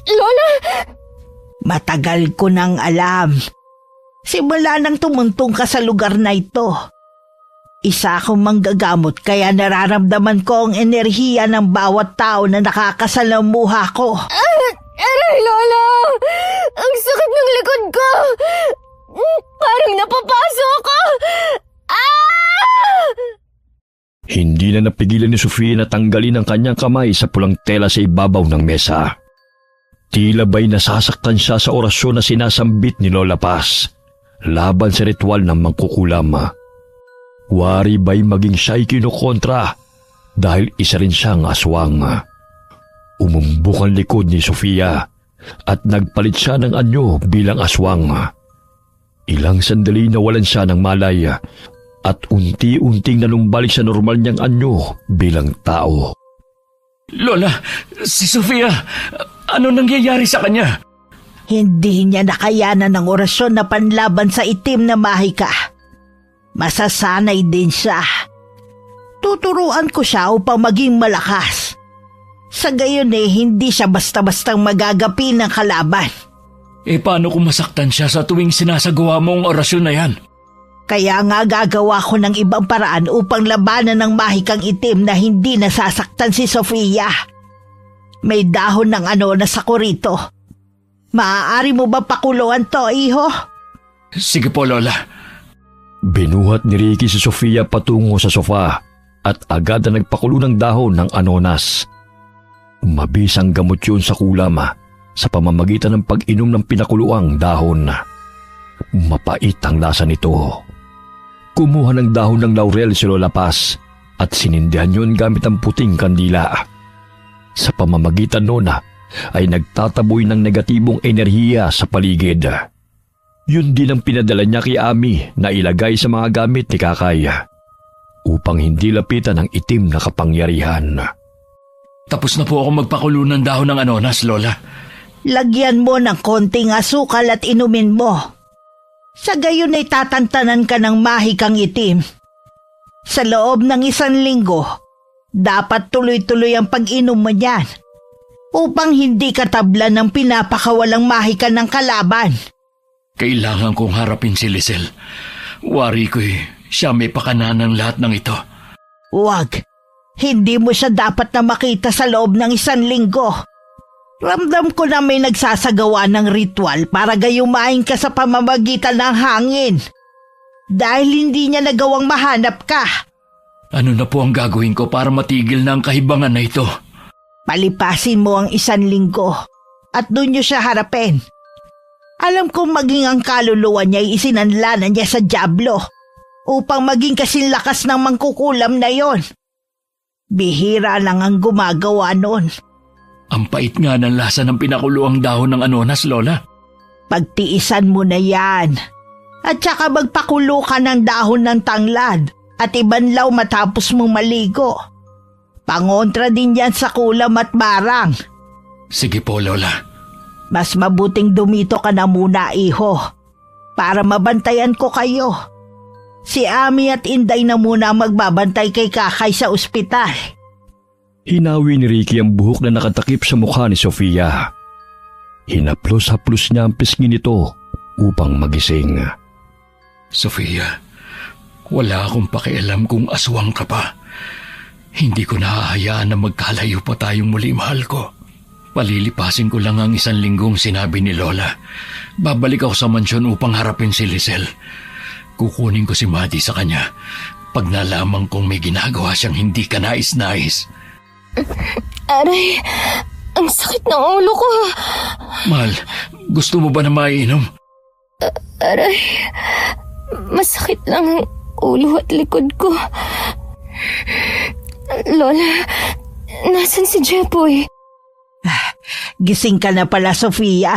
Lola! Matagal ko nang alam. Simula nang tumuntong ka sa lugar na ito. Isa akong manggagamot kaya nararamdaman ko ang enerhiya ng bawat tao na nakakasalamuha ko. Aray, Lola! Ang sakit ng likod ko! Parang napapaso ako! Hindi na napigilan ni Sofia na tanggalin ang kanyang kamay sa pulang tela sa ibabaw ng mesa. Tila ba'y nasasaktan siya sa orasyon na sinasambit ni Lola Paz laban sa ritual ng mangkukulam. Wari ba'y maging siya'y kinukontra dahil isa rin siyang aswang. Umumbok ang likod ni Sofia at nagpalit siya ng anyo bilang aswang. Ilang sandali nawalan siya ng malay at unti-unting nanumbalik sa normal niyang anyo bilang tao. Lola, si Sofia, ano nangyayari sa kanya? Hindi niya nakayanan ng orasyon na panlaban sa itim na mahika. Masasanay din siya. Tuturuan ko siya upang maging malakas. Sa gayon hindi siya basta-bastang magagapi ng kalaban. Paano kung masaktan siya sa tuwing sinasagawa mo ang orasyon na yan? Kaya nga gagawa ko ng ibang paraan upang labanan ng mahikang itim na hindi nasasaktan si Sofia. May dahon ng na sakurito. Maaari mo ba pakuluan to, iho? Sige po, Lola. Binuhat ni Ricky si Sofia patungo sa sofa at agad na nagpakulo ng dahon ng anonas. Mabisang gamot yun sa kulam sa pamamagitan ng pag-inom ng pinakuluang dahon. Mapait ang lasa nito. Kumuha ng dahon ng laurel si Lola Paz at sinindihan yun gamit ang puting kandila. Sa pamamagitan noon ay nagtataboy ng negatibong enerhiya sa paligid. Yun din ang pinadala niya kay Ami na ilagay sa mga gamit ni Kakay upang hindi lapitan ng itim na kapangyarihan. Tapos na po ako magpakulo ng dahon ng anonas, Lola. Lagyan mo ng konting asukal at inumin mo. Sa gayon ay tatantanan ka ng mahikang itim. Sa loob ng 1 linggo, dapat tuloy-tuloy ang pag-inom mo niyan upang hindi ka tablan ng pinapakawalang mahika ng kalaban. Kailangan kong harapin si Lisel. Wari ko'y siya may pakana ng lahat ng ito. Huwag. Hindi mo siya dapat na makita sa loob ng 1 linggo. Ramdam ko na may nagsasagawa ng ritual para gayumain ka sa pamamagitan ng hangin. Dahil hindi niya nagawang mahanap ka. Ano na po ang gagawin ko para matigil na ang kahibangan na ito? Palipasin mo ang 1 linggo at doon niyo siya harapin. Alam kong maging ang kaluluwa niya ay isinanlanan niya sa dyablo upang maging kasing lakas ng mangkukulam na yon. Bihira lang ang gumagawa noon. Ang pait nga ng lasa ng pinakuluang dahon ng anonas, Lola. Pagtiisan mo na yan. At saka magpakulo ka ng dahon ng tanglad at ibanlaw matapos mong maligo. Pangontra din yan sa kulam at barang. Sige po, Lola. Mas mabuting dumito ka na muna, iho, para mabantayan ko kayo. Si Ami at Inday na muna magbabantay kay Kakay sa ospital. Hinawi ni Ricky ang buhok na nakatakip sa mukha ni Sofia. Hinaplos-haplos niya ang pisngi nito upang magising. Sofia, wala akong pakialam kung aswang ka pa. Hindi ko nahahayaan na magkalayo pa tayong muli, mahal ko. Palilipasin ko lang ang 1 linggong sinabi ni Lola. Babalik ako sa mansyon upang harapin si Lisel. Kukunin ko si Maddie sa kanya pag nalaman kong may ginagawa siyang hindi ka nais-nais. Aray, ang sakit ng ulo ko. Mahal, gusto mo ba na maiinom? Aray, masakit lang ang ulo at likod ko. Lola, nasan si Jepoy? Gising ka na pala, Sofia.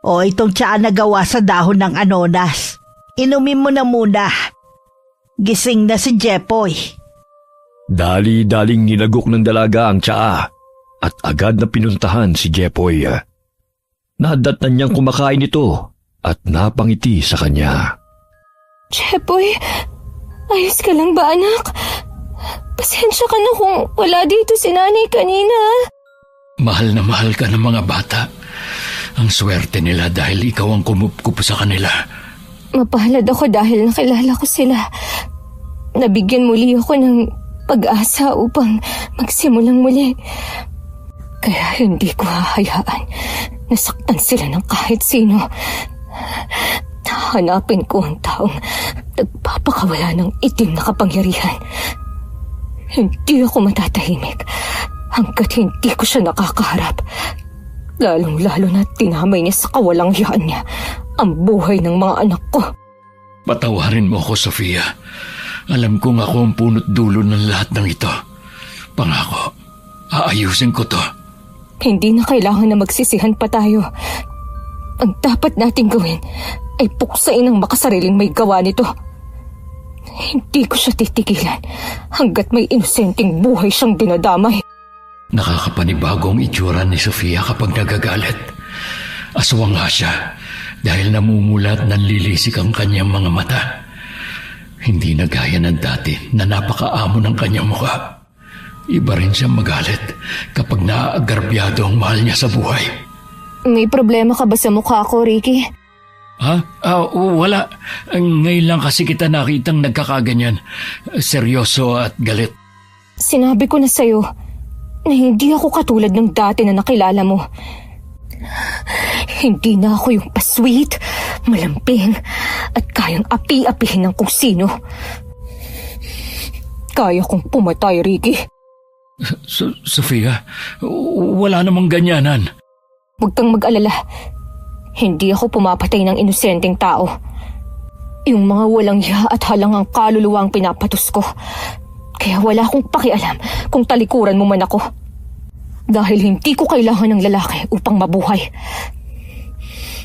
O itong tsaa na gawa sa dahon ng anonas. Inumin mo na muna. Gising na si Jepoy. Dali-daling nilagok ng dalaga ang tsaa at agad na pinuntahan si Jepoy. Nadatnan niyang kumakain ito at napangiti sa kanya. Jepoy, ayos ka lang ba, anak? Pasensya ka na kung wala dito si nanay kanina. Mahal na mahal ka ng mga bata. Ang swerte nila dahil ikaw ang kumupkup sa kanila. Mapalad ako dahil nakilala ko sila. Nabigyan muli ako ng pag-asa upang magsimulang muli. Kaya hindi ko hahayaan nasaktan sila ng kahit sino. Hanapin ko ang taong nagpapakawala ng itim na kapangyarihan. Hindi ako matatahimik hanggat hindi ko siya nakakaharap. Lalong-lalo na tinamay niya sa kawalangyaan niya ang buhay ng mga anak ko. Patawarin mo ako, Sofia. Alam kong ako ang punot dulo ng lahat ng ito. Pangako, aayusin ko to. Hindi na kailangan na magsisihan pa tayo. Ang dapat nating gawin ay puksain ang makasariling may gawa nito. Hindi ko siya titigilan hanggat may inosenteng buhay siyang dinadamay. Nakakapanibago ang itsura ni Sofia kapag nagagalit. Aswang nga siya dahil namumulat ng lilisik ang kanyang mga mata. Hindi na gaya ng dati na napakaamo ng kanyang mukha. Iba rin siya magalit kapag naaagarbyado ang mahal niya sa buhay. May problema ka ba sa mukha ko, Ricky? Ha? Wala. Ngayon lang kasi kita nakitang nagkakaganyan. Seryoso at galit. Sinabi ko na sa'yo na hindi ako katulad ng dati na nakilala mo. Hindi na ako yung pasweet, malamping, at kayang api-apihin ng kung sino. Kaya kong pumatay, Ricky. Sofia, wala namang ganyanan. Huwag kang mag-alala. Hindi ako pumapatay ng inosenteng tao. Yung mga walang hiya at halangang kaluluwa ang pinapatos ko. Kaya wala akong pakialam kung talikuran mo man ako. Dahil hindi ko kailangan ng lalaki upang mabuhay.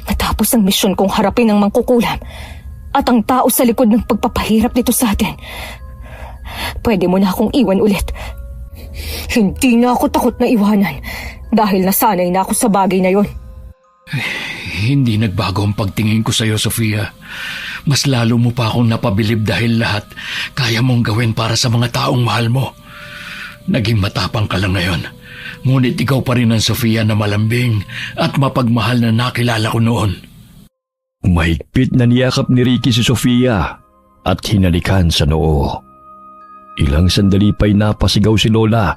Matapos ang misyon kong harapin ang mangkukulam at ang tao sa likod ng pagpapahirap nito sa atin, pwede mo na akong iwan ulit. Hindi na ako takot na iwanan dahil nasanay na ako sa bagay na yon. Hindi nagbago ang pagtingin ko sa iyo, Sofia. Mas lalo mo pa akong napabilib dahil lahat kaya mong gawin para sa mga taong mahal mo. Naging matapang ka lang ngayon. Ngunit ikaw pa rin ang Sofia na malambing at mapagmahal na nakilala ko noon. Mahigpit na niyakap ni Ricky si Sofia at hinalikan sa noo. Ilang sandali pa'y napasigaw si Lola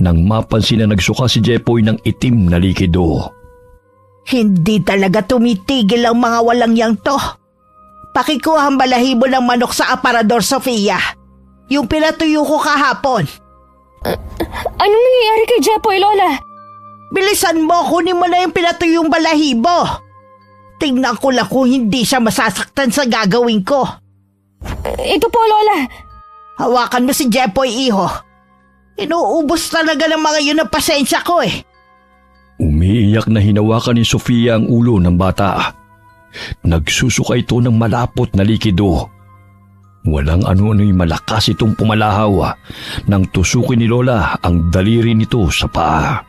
nang mapansin na nagsuka si Jepoy ng itim na likido. Hindi talaga tumitigil ang mga walang yang to. Pakikuha ang balahibo ng manok sa aparador, Sofia. Yung pinatuyo ko kahapon. Anong nangyayari kay Jepoy, Lola? Bilisan mo, kunin mo na yung pinatuyong balahibo. Tingnan ko lang kung hindi siya masasaktan sa gagawin ko. Ito po, Lola. Hawakan mo si Jepoy, iho. Inuubos talaga ng mga yun ang pasensya ko eh. Umiiyak na hinawakan ni Sofia ang ulo ng bata. Nagsusuka ito ng malapot na likido. Walang ano-ano'y malakas itong pumalahaw nang tusukin ni Lola ang daliri nito sa paa.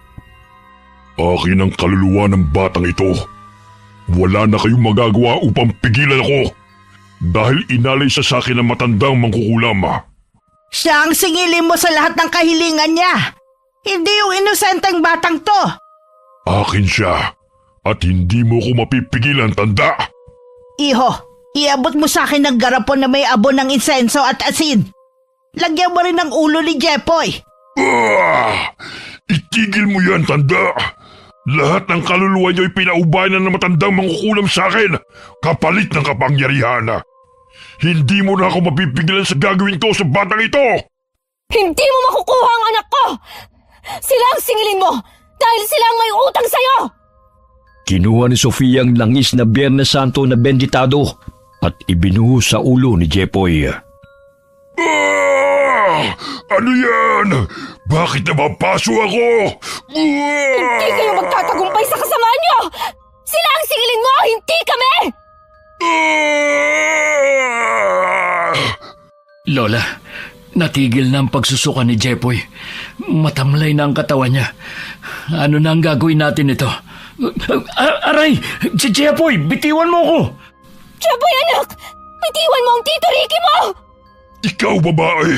Akin ang kaluluwa ng batang ito. Wala na kayong magagawa upang pigilan ako dahil inalay sa akin ang matandang mangkukulam. Siya ang singilin mo sa lahat ng kahilingan niya. Hindi yung inosenteng batang to. Akin siya at hindi mo ko mapipigilan, tanda. Iho, iabot mo sa akin ng garapon na may abon ng insenso at asin. Lagyan mo rin ng ulo ni Jepoy. Itigil mo yan, tanda. Lahat ng kaluluwa niyo'y pinaubayan ng matandang mangkukulam sa akin kapalit ng kapangyarihan. Hindi mo na ako mapipigilan sa gagawin ko sa batang ito. Hindi mo makukuha ang anak ko! Sila ang singilin mo dahil sila ang may utang sa'yo! Kinuha ni Sofia ang langis na Biyernes Santo na benditado at ibinuhos sa ulo ni Jepoy. Ano yan? Bakit napapaso ako? Hindi kayo magtatagumpay sa kasamaan niyo! Sila ang singilin mo, hindi kami! Lola, natigil na ang pagsusuka ni Jepoy. Matamlay na ang katawan niya. Ano na ang gagawin natin ito? Aray! Jepoy, bitiwan mo ko! Jepoy, anak! Bitiwan mo ang Tito Ricky mo! Ikaw, babae!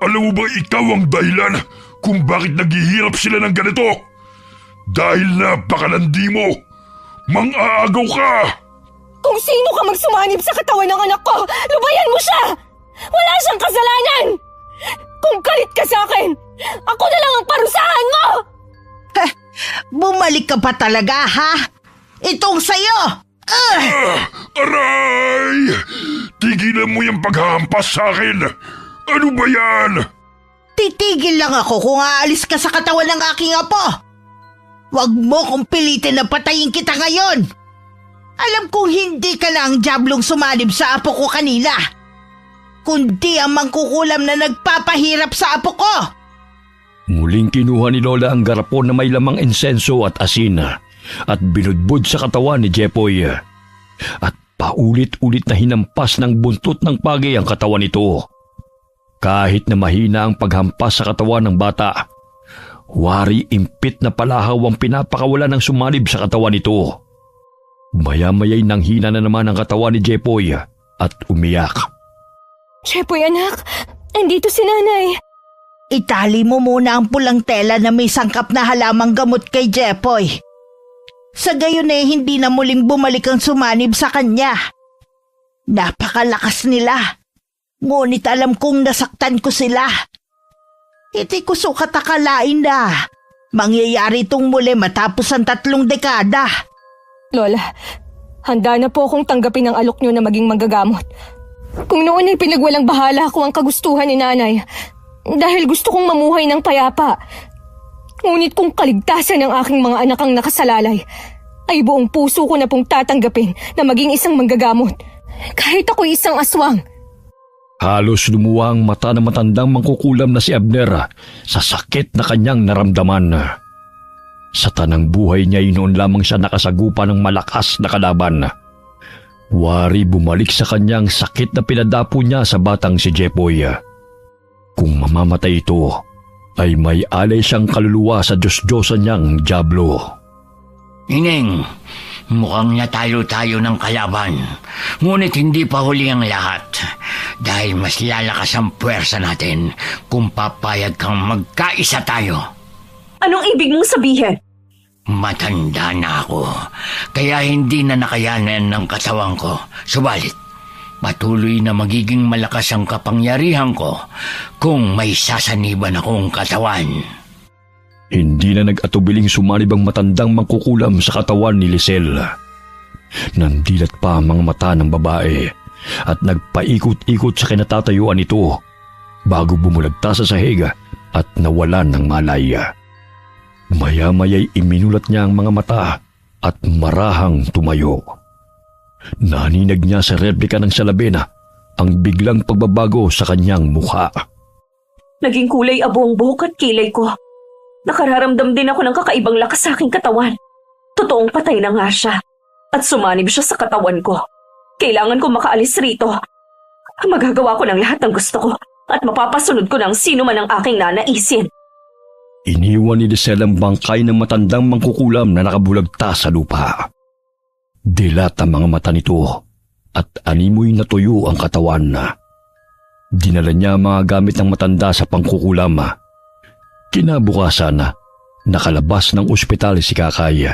Alam mo ba ikaw ang dahilan kung bakit naghihirap sila ng ganito? Dahil napakalandi mo! Mang-aagaw ka! Kung sino ka magsumanib sa katawan ng anak ko, lubayan mo siya! Wala siyang kasalanan! Kung galit ka sa akin, ako na lang ang parusahan mo! Bumalik ka pa talaga, ha? Itong sayo! Aray! Tigilan mo yung paghahampas sa akin! Ano ba yan? Titigil lang ako kung aalis ka sa katawan ng aking apo. Huwag mo kong pilitin na patayin kita ngayon. Alam kong hindi ka na ang diablong sumanib sa apo ko kanina, kundi ang mangkukulam na nagpapahirap sa apo ko. Muling kinuha ni Lola ang garapon na may lamang insenso at asin at binudbud sa katawan ni Jepoy. At paulit-ulit na hinampas ng buntot ng pagi ang katawan nito. Kahit na mahina ang paghampas sa katawan ng bata, wari impit na palahaw ang pinapakawala ng sumanib sa katawan nito. Maya-maya'y nanghina na naman ang katawan ni Jepoy at umiyak. Jepoy, anak, andito si nanay. Itali mo muna ang pulang tela na may sangkap na halamang gamot kay Jepoy. Sa gayon hindi na muling bumalik ang sumanib sa kanya. Napakalakas nila. Ngunit alam kong nasaktan ko sila. Hindi ko sukat akalain na mangyayari itong muli matapos ang 3 dekada. Lola, Handa na po akong tanggapin ang alok niyo na maging manggagamot. Kung noon ay pinagwalang bahala ko ang kagustuhan ni nanay dahil gusto kong mamuhay ng payapa. Ngunit kung kaligtasan ng aking mga anak ang nakasalalay, ay buong puso ko na pong tatanggapin na maging isang manggagamot. Kahit ako'y isang aswang. Halos lumuwa ang mata ng matandang mangkukulam na si Abner sa sakit na kanyang naramdaman. Sa tanang buhay niya noon lamang siya nakasagupa ng malakas na kalaban. Wari bumalik sa kanyang sakit na pinadapo niya sa batang si Jepoy. Kung mamamatay ito, ay may alay siyang kaluluwa sa Diyos-Diyosan niyang Diablo. Ining, mukhang natalo tayo ng kalaban. Ngunit hindi pa huli ang lahat. Dahil mas lalakas ang puwersa natin kung papayag kang magkaisa tayo. Anong ibig mong sabihin? Matanda na ako, kaya hindi na nakayanan ng katawan ko. Subalit, patuloy na magiging malakas ang kapangyarihan ko kung may sasaniban akong katawan. Hindi na nag-atubiling sumanib ang matandang mangkukulam sa katawan ni Lisel. Nandilat pa ang mga mata ng babae at nagpaikot-ikot sa kinatatayuan nito bago bumulagta sa sahig at nawalan ng malaya. Maya-maya'y iminulat niya ang mga mata at marahang tumayo. Naninag niya sa replika ng salamin ang biglang pagbabago sa kanyang mukha. Naging kulay abo ang buhok at kilay ko. Nakararamdam din ako ng kakaibang lakas sa aking katawan. Totoong patay na nga siya at sumanib siya sa katawan ko. Kailangan ko makaalis rito. Magagawa ko ng lahat ng gusto ko at mapapasunod ko ng sino man ang aking nanaisin. Iniwan ni Lisel ang bangkay ng matandang mangkukulam na nakabulagta sa lupa. Dilat ang mga mata nito at animoy natuyo ang katawan. Dinala niya ang mga gamit ng matanda sa pangkukulam. Kinabukasan, nakalabas ng ospital si Kakay.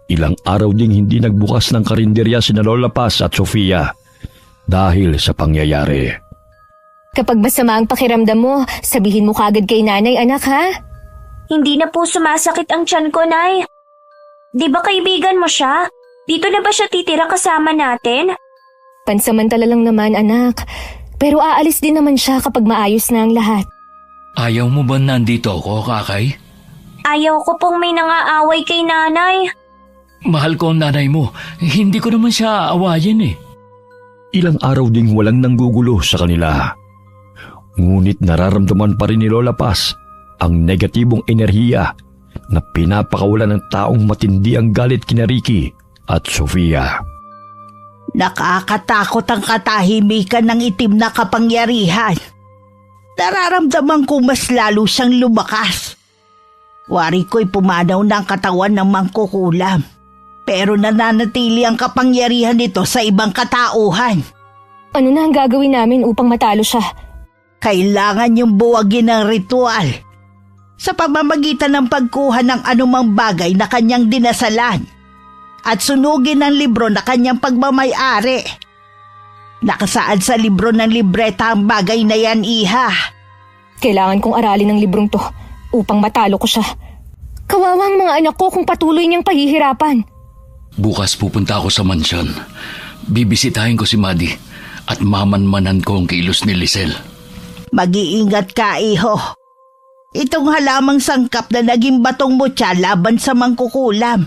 Ilang araw ding hindi nagbukas ng karinderya sina Lola Paz at Sofia dahil sa pangyayari. Kapag masama ang pakiramdam mo, sabihin mo kagad kay nanay, anak, ha? Hindi na po sumasakit ang tiyan ko, Nay. Di ba kaibigan mo siya? Dito na ba siya titira kasama natin? Pansamantala lang naman, anak. Pero aalis din naman siya kapag maayos na ang lahat. Ayaw mo ba nandito ako, Kakay? Ayaw ko pong may nangaaway kay nanay. Mahal ko ang nanay mo. Hindi ko naman siya aawayin eh. Ilang araw ding walang nanggugulo sa kanila. Ngunit nararamdaman pa rin ni Lola Paz ang negatibong enerhiya na pinapakawalan ng taong matindi ang galit kina Ricky at Sofia. Nakakatakot ang katahimikan ng itim na kapangyarihan. Nararamdaman ko mas lalo siyang lumakas. Wari ko'y pumanaw ng katawan ng mangkukulam. Pero nananatili ang kapangyarihan nito sa ibang katauhan. Ano na ang gagawin namin upang matalo siya? Kailangan yung buwagin ng ritual sa pamamagitan ng pagkuha ng anumang bagay na kanyang dinasalan at sunugin ang libro na kanyang pagmamay-ari. Nakasaad sa libro ng libreta ang bagay na yan, Iha. Kailangan kong aralin ang librong to upang matalo ko siya. Kawawang mga anak ko kung patuloy niyang pahihirapan. Bukas pupunta ako sa mansyon. Bibisitahin ko si Maddie at mamanmanan ko ang kilos ni Lisel. Mag-iingat ka, iho. Itong halamang sangkap na naging batong mutya laban sa mangkukulam.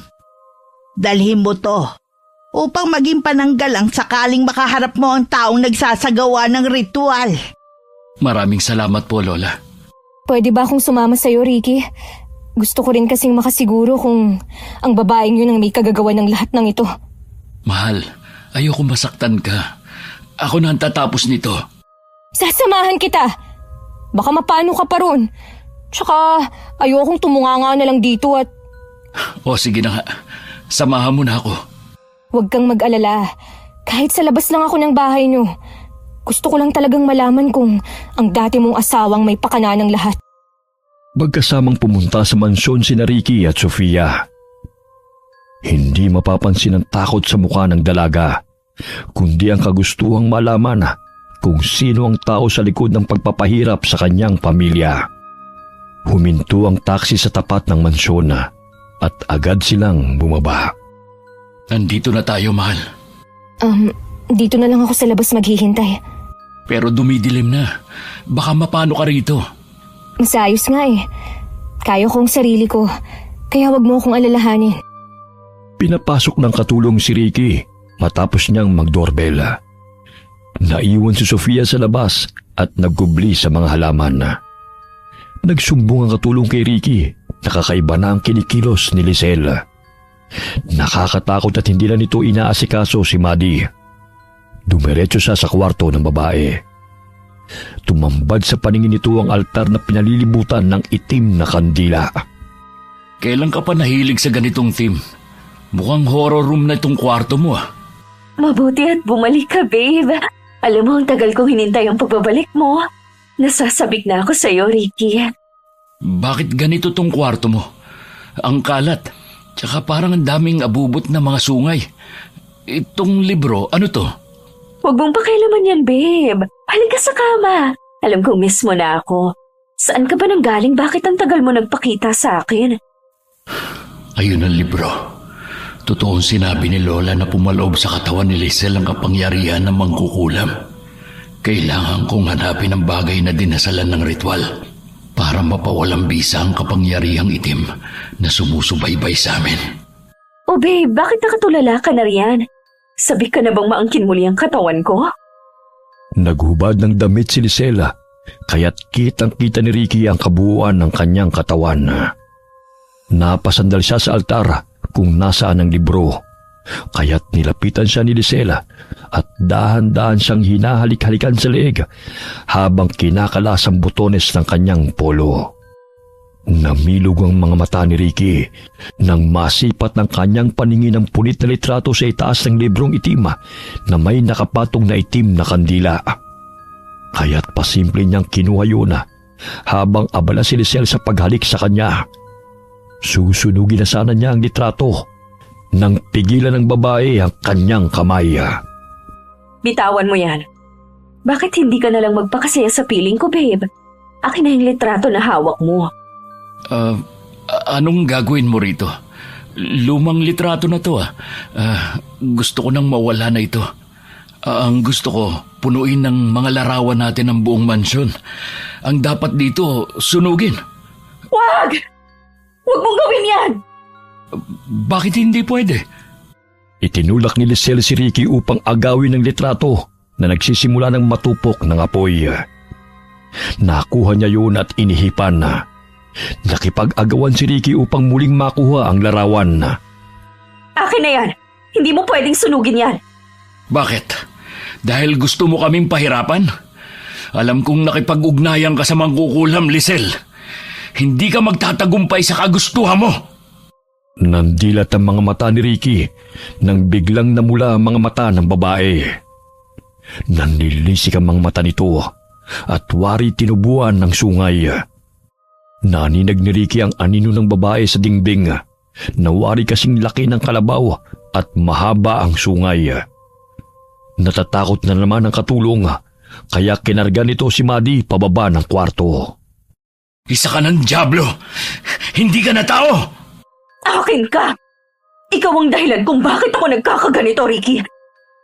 Dalhin mo to upang maging pananggalang sakaling makaharap mo ang taong nagsasagawa ng ritual. Maraming salamat po, Lola. Pwede ba akong sumama sa'yo, Ricky? Gusto ko rin kasing makasiguro kung ang babaeng yun ang may kagagawa ng lahat ng ito. Mahal, ayoko masaktan ka. Ako na ang tatapos nito. Sasamahan kita! Baka mapano ka pa ron. Tsaka ayokong tumunganga na lang dito at... O sige na nga, samahan mo na ako. Huwag kang mag-alala. Kahit sa labas lang ako ng bahay niyo. Gusto ko lang talagang malaman kung ang dati mong asawang may pakana ng lahat. Magkasamang pumunta sa mansyon sina Ricky at Sofia. Hindi mapapansin ang takot sa mukha ng dalaga, kundi ang kagustuhang malaman kung sino ang tao sa likod ng pagpapahirap sa kanyang pamilya. Huminto ang taksi sa tapat ng mansyon at agad silang bumaba. Nandito na tayo, mahal. Dito na lang ako sa labas maghihintay. Pero dumidilim na. Baka mapano ka rito. Masayos nga eh. Kaya ko ang sarili ko. Kaya wag mo akong alalahanin. Pinapasok ng katulong si Ricky matapos niyang mag-doorbell. Naiwan si Sofia sa labas at nagkubli sa mga halaman. Nagsumbong ang katulong kay Ricky. Nakakaiba na ang kinikilos ni Lisel. Nakakatakot at hindi na nito inaasikaso si Maddie. Dumiretso siya sa kwarto ng babae. Tumambad sa paningin nito ang altar na pinalilibutan ng itim na kandila. Kailan ka pa nahilig sa ganitong theme? Mukhang horror room na itong kwarto mo. Mabuti at bumalik ka, babe. Alam mo, ang tagal kong hinintay ang pagbabalik mo. Nasasabik na ako sa'yo, Ricky. Bakit ganito tong kwarto mo? Ang kalat. Tsaka parang ang daming abubot na mga sungay. Itong libro, ano to? Huwag mong pakialaman yan, babe. Halika sa kama. Alam kong miss mo na ako. Saan ka ba nanggaling? Bakit ang tagal mo nagpakita sa akin? Ayun ang libro. Totoong sinabi ni Lola na pumaloob sa katawan ni Lisel ang kapangyarihan ng mangkukulam. Kailangan kong hanapin ang bagay na dinasalan ng ritual para mapawalang bisa ang kapangyarihang itim na sumusubaybay sa amin. Oh babe, bakit nakatulala ka na riyan? Sabi ka na bang maangkin muli ang katawan ko? Naghubad ng damit si Lisela, kaya't kitang-kita ni Ricky ang kabuuan ng kanyang katawan. Napasandal siya sa altar kung nasaan ang libro, kaya't nilapitan siya ni Lisela at dahan-dahan siyang hinahalik-halikan sa leeg habang kinakalas ang butones ng kanyang polo. Namilog ang mga mata ni Ricky nang masipat ng kanyang paningin ang punit na litrato sa itaas ng librong itim na may nakapatong na itim na kandila. Kaya't pasimple niyang kinuha yun habang abala si Lisel sa paghalik sa kanya. Susunugin na sana niya ang litrato nang pigilan ng babae ang kanyang kamay. Bitawan mo yan. Bakit hindi ka na lang magpakasaya sa piling ko, babe? Akin na yung litrato na hawak mo. Anong gagawin mo rito? Lumang litrato na to. Gusto ko nang mawala na ito. Ang gusto ko, punuin ng mga larawan natin ang buong mansyon. Ang dapat dito, sunugin. Wag! Huwag mong gawin yan! Bakit hindi pwede? Itinulak ni Lisel si Ricky upang agawin ang litrato na nagsisimula ng matupok ng apoy. Nakuha niya yun at inihipan. Nakipag-agawan si Ricky upang muling makuha ang larawan. Akin na yan! Hindi mo pwedeng sunugin yan! Bakit? Dahil gusto mo kaming pahirapan? Alam kong nakipag-ugnayan ka sa mangkukulam, Lisel. Hindi ka magtatagumpay sa kagustuhan mo. Nandilat ang mga mata ni Ricky nang biglang namula ang mga mata ng babae. Nanlilisik ang mga mata nito at wari tinubuan ng sungay. Naninag ni Ricky ang anino ng babae sa dingding na wari kasing laki ng kalabaw at mahaba ang sungay. Natatakot na naman ang katulong kaya kinarga nito si Maddie pababa ng kwarto. Isa ka ng dyablo! Hindi ka na tao! Akin ka! Ikaw ang dahilan kung bakit ako nagkakaganito, Ricky.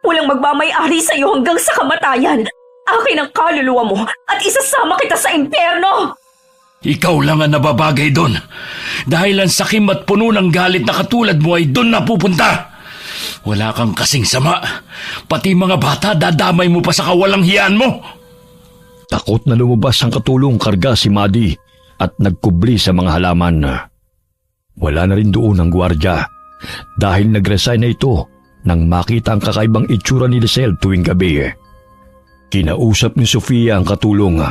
Walang magmamay-ari sa iyo hanggang sa kamatayan. Akin ang kaluluwa mo at isasama kita sa impyerno! Ikaw lang ang nababagay doon. Dahil ang sakim at puno ng galit na katulad mo ay doon napupunta. Wala kang kasing sama. Pati mga bata dadamay mo pa sa kawalang hiyaan mo. Takot na lumabas ang katulong karga si Maddie at nagkubli sa mga halaman. Wala na rin doon ang gwardya dahil nag-resign na ito nang makita ang kakaibang itsura ni Lisel tuwing gabi. Kinausap ni Sofia ang katulong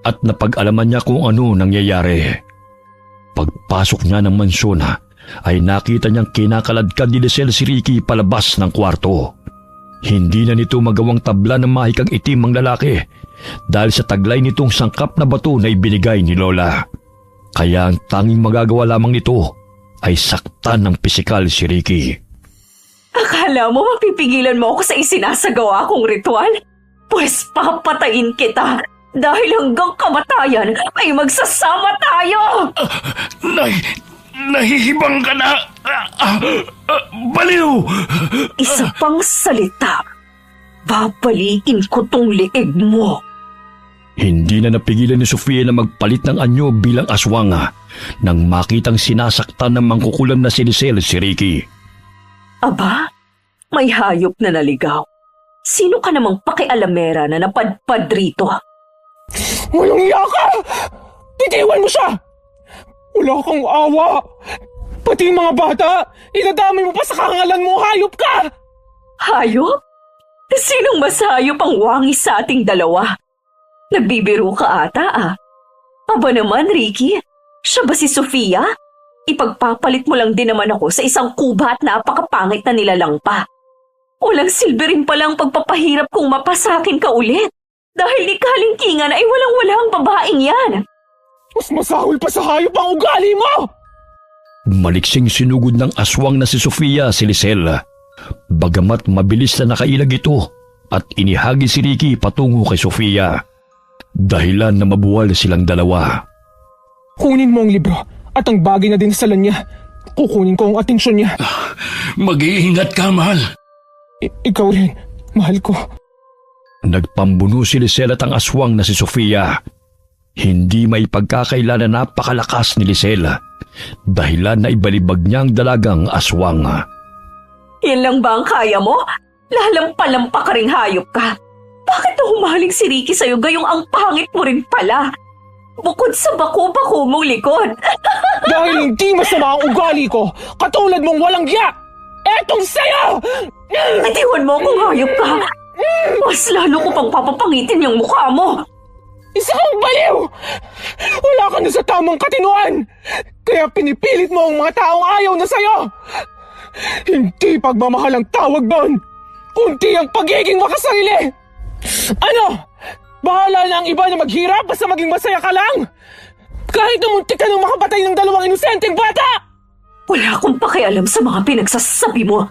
at napag-alaman niya kung ano nangyayari. Pagpasok niya ng mansyon ay nakita niyang kinakaladkad ni Lisel si Ricky palabas ng kwarto. Hindi na nito magawang tabla ng mahikang itim ang lalaki dahil sa taglay nitong sangkap na bato na ibinigay ni Lola. Kaya ang tanging magagawa lamang nito ay saktan ng pisikal si Ricky. Akala mo mapipigilan mo ako sa isinasagawa kong ritual? Pues papatayin kita dahil hanggang kamatayan ay magsasama tayo! Nahihibang ka na! Baliw! Isa pang salita. Babalikin ko tong leeg mo. Hindi na napigilan ni Sofia na magpalit ng anyo bilang aswang nang makitang sinasaktan ng mangkukulam na si Lisel si Ricky. Aba, may hayop na naligaw. Sino ka namang pakialamera na napadpad rito? Walang iya ka! Bitiwan mo siya! Wala kang awa! Pati yung mga bata, idadami mo pa sa kangalan mo, hayop ka! Hayop? Sinong mas hayop ang wangis sa ating dalawa? Nagbibiro ka ata Aba naman, Ricky, siya ba si Sofia? Ipagpapalit mo lang din naman ako sa isang kuba at napakapangit na nilalang pa. Walang silbi rin palang pagpapahirap kung mapasakin ka ulit. Dahil ni kalingkingan ay walang-wala ang babaeng yan. Mas masahol pa sa hayop ang ugali mo! Maliksing sinugod ng aswang na si Sofia si Lisel. Bagamat mabilis na nakailag ito at inihagi si Ricky patungo kay Sofia. Dahilan na mabuwal silang dalawa. Kunin mo ang libro at ang bagay na dinasalan niya. Kukunin ko ang atensyon niya. Mag-iingat ka, mahal. Ikaw rin, mahal ko. Nagpambuno si Lisel at ang aswang na si Sofia. Hindi may pagkakaila na napakalakas ni Lisel. Dahilan na ibalibag niya ang dalagang aswang. Yan lang ba ang kaya mo? Lalampa-lampa ka ring hayop ka. Bakit na humaling si Ricky sa'yo gayong ang pangit mo rin pala? Bukod sa bako-bako mong likod. Dahil hindi masama ang ugali ko, katulad mong walang giya! Etong sayo! Bitiwan mo kung hayop ka. Mas lalo ko pang papapangitin yung mukha mo. Isa kang baliw! Wala ka na sa tamang katinuan! Kaya pinipilit mo ang mga taong ayaw na sa'yo! Hindi pagmamahal ang tawag doon! Kunti ang pagiging makasarili! Ano? Bahala na ang iba na maghirap basta maging masaya ka lang! Kahit na muntik ka nang makapatay ng dalawang inosenteng bata! Wala akong pakialam sa mga pinagsasabi mo.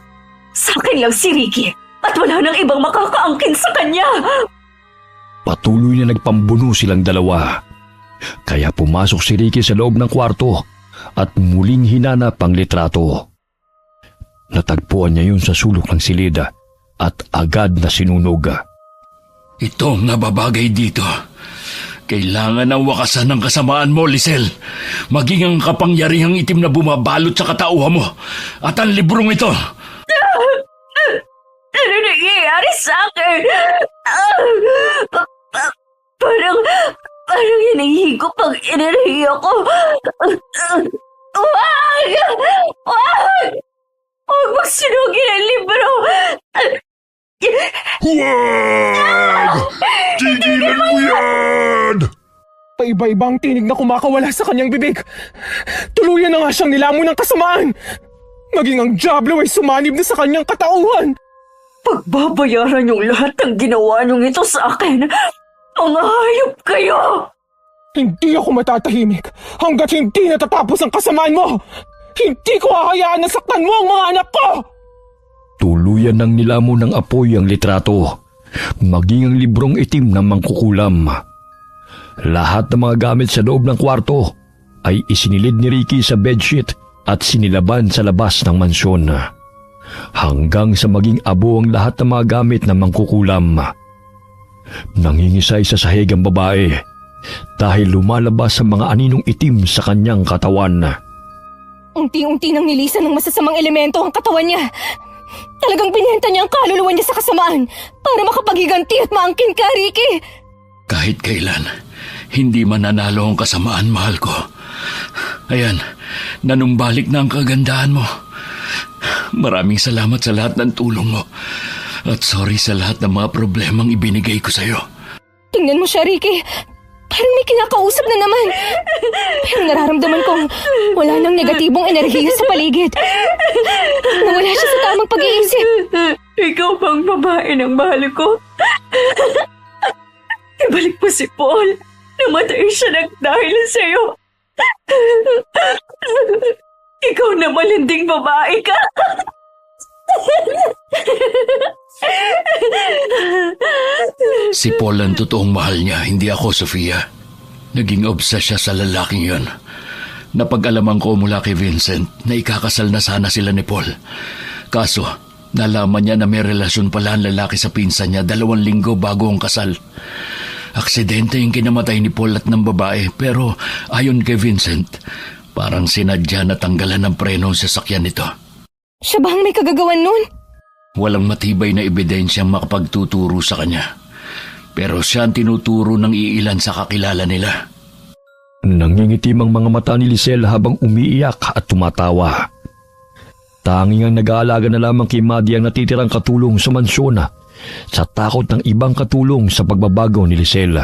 Sa akin lang si Ricky at wala nang ibang makakaangkin sa kanya. Patuloy na nagpambuno silang dalawa. Kaya pumasok si Ricky sa loob ng kwarto at muling hinanap ang litrato. Natagpuan niya yun sa sulok ng silid at agad na sinunog. Ito ang nababagay dito. Kailangan ang wakasan ng kasamaan mo, Lisel. Maging ang kapangyarihang itim na bumabalot sa katauhan mo. At ang librong ito. Ano nangyayari sa akin? Parang hinihigop ang enerhiya ko. Wag! Wag! Huwag magsunugin ang libro! Huwag! Tigilan mo yan! Paiba-ibang tinig na kumakawala sa kanyang bibig. Tuluyan na nga siyang nilamon ng kasamaan. Maging ang Diablo ay sumanib na sa kanyang katauhan. Pagbabayaran yung lahat ng ginawa niyong ito sa akin. Mga hayop kayo! Hindi ako matatahimik hanggat hindi natatapos ang kasamaan mo. Hindi ko hahayaan na saktan mo ang mga anak ko! Tuluyan ng nilamon ng apoy ang litrato, maging ang librong itim na mangkukulam. Lahat ng mga gamit sa loob ng kwarto ay isinilid ni Ricky sa bedsheet at sinilaban sa labas ng mansyon. Hanggang sa maging abo ang lahat ng mga gamit na mangkukulam. Nangingisay sa sahig ang babae dahil lumalabas ang mga aninong itim sa kanyang katawan. Unti-unti nang nilisan ng masasamang elemento ang katawan niya. Talagang binenta niya ang kaluluwa niya sa kasamaan para makapaghiganti at maangkin ka, Ricky. Kahit kailan, hindi mananalo ang kasamaan, mahal ko. Ayan, nanumbalik na ang kagandahan mo. Maraming salamat sa lahat ng tulong mo. At sorry sa lahat ng mga problemang ibinigay ko sa'yo. Tingnan mo siya, Ricky. Parang may kinakausap na naman. Pero nararamdaman kong wala nang negatibong enerhiya sa paligid. Nawala siya sa tamang pag-iisip. Ikaw bang babae ng mahal ko? Ibalik mo si Paul. Namatay siya ng dahil sa'yo. Ikaw na malinding babae ka. Si Paul ang totoong mahal niya, hindi ako, Sofia. Naging obsessed siya sa lalaking yon. Napag-alaman ko mula kay Vincent na ikakasal na sana sila ni Paul. Kaso, nalaman niya na may relasyon pala ang lalaki sa pinsan niya 2 linggo bago ang kasal. Aksidente yung kinamatay ni Paul at ng babae, pero ayon kay Vincent, parang sinadya na tanggalan ng preno sa sasakyan nito. Siya ba ang may kagagawan nun? Walang matibay na ebidensyang makapagtuturo sa kanya. Pero siya ang tinuturo ng iilan sa kakilala nila. Nangingitim ang mga mata ni Lisel habang umiiyak at tumatawa. Tanging ang nag-aalaga na lamang kay Maddie ang natitirang katulong sa mansyon sa takot ng ibang katulong sa pagbabago ni Lisel.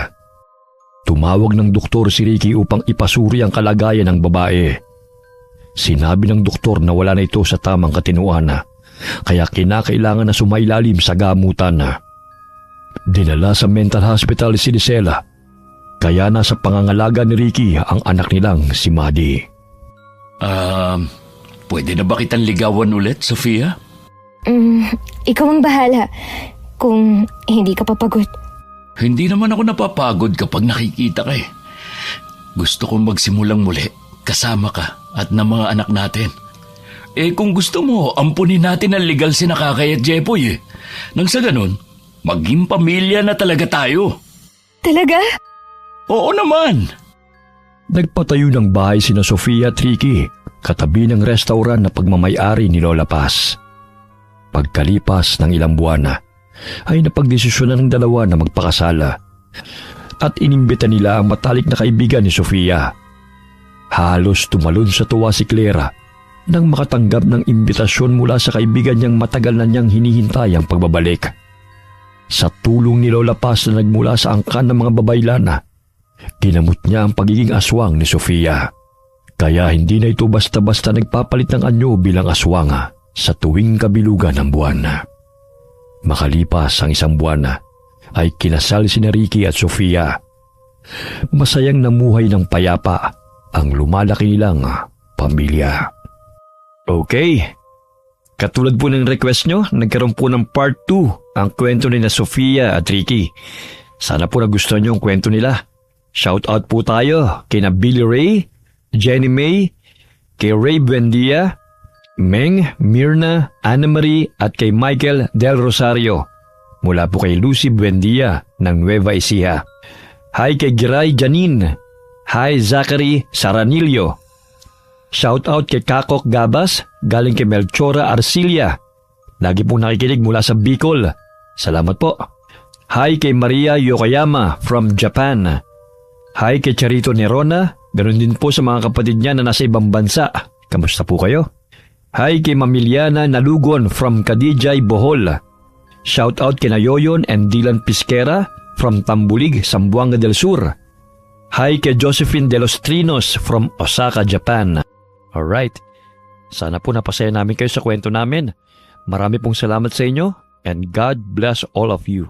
Tumawag ng doktor si Ricky upang ipasuri ang kalagayan ng babae. Sinabi ng doktor na wala na ito sa tamang katinuan, kaya kinakailangan na sumailalim sa gamutan. Dinala sa mental hospital si Lisela, kaya nasa pangangalaga ni Ricky ang anak nilang si Maddie. Pwede na ba kitang ligawan ulit, Sofia? Ikaw ang bahala kung hindi ka papagod. Hindi naman ako napapagod kapag nakikita ka eh. Gusto kong magsimulang muli, kasama ka at ng mga anak natin. Kung gusto mo, ampunin natin ang legal si Nakakay at Jepoy eh. Nang sa ganun, maging pamilya na talaga tayo. Talaga? Oo naman. Nagpatayo ng bahay sina Sofia at Ricky, katabi ng restaurant na pagmamayari ni Lola Paz. Pagkalipas ng ilang buwan ay napagdesisyonan ng dalawa na magpakasala at inimbita nila ang matalik na kaibigan ni Sofia. Halos tumalon sa tuwa si Clara nang makatanggap ng imbitasyon mula sa kaibigan niyang matagal na niyang hinihintay ang pagbabalik. Sa tulong ni Lola Paz na nagmula sa angkan ng mga babaylana, ginamot niya ang pagiging aswang ni Sofia. Kaya hindi na ito basta-basta nagpapalit ng anyo bilang aswang sa tuwing kabilugan ng buwan. Makalipas ang 1 buwan ay kinasal si Ricky at Sofia. Masayang namuhay ng payapa ang lumalaki nilang pamilya. Okay, katulad po ng request nyo, nagkaroon po ng part 2 ang kwento ni na Sofia at Ricky. Sana po nagustuhan nyo ang kwento nila. Shout out po tayo kina Billy Ray, Jenny May, kay Ray Buendia, Meng, Mirna, Anna Marie at kay Michael Del Rosario. Mula po kay Lucy Buendia ng Nueva Ecija. Hi kay Giray Janine. Hi Zachary Saranillo. Shout out kay Kakok Gabas galing kay Melchora Arcilia. Lagi pong nakikinig mula sa Bicol. Salamat po. Hi kay Maria Yokoyama from Japan. Hi kay Charito Nerona. Ganon din po sa mga kapatid niya na nasa ibang bansa. Kamusta po kayo? Hi kay Mamiliana Nalugon from Kadijay, Bohol. Shout out kay Nayoyon and Dylan Pisquera from Tambulig, Zamboanga del Sur. Hi kay Josephine De Los Trinos from Osaka, Japan. Alright, sana po napasaya namin kayo sa kwento namin. Marami pong salamat sa inyo and God bless all of you.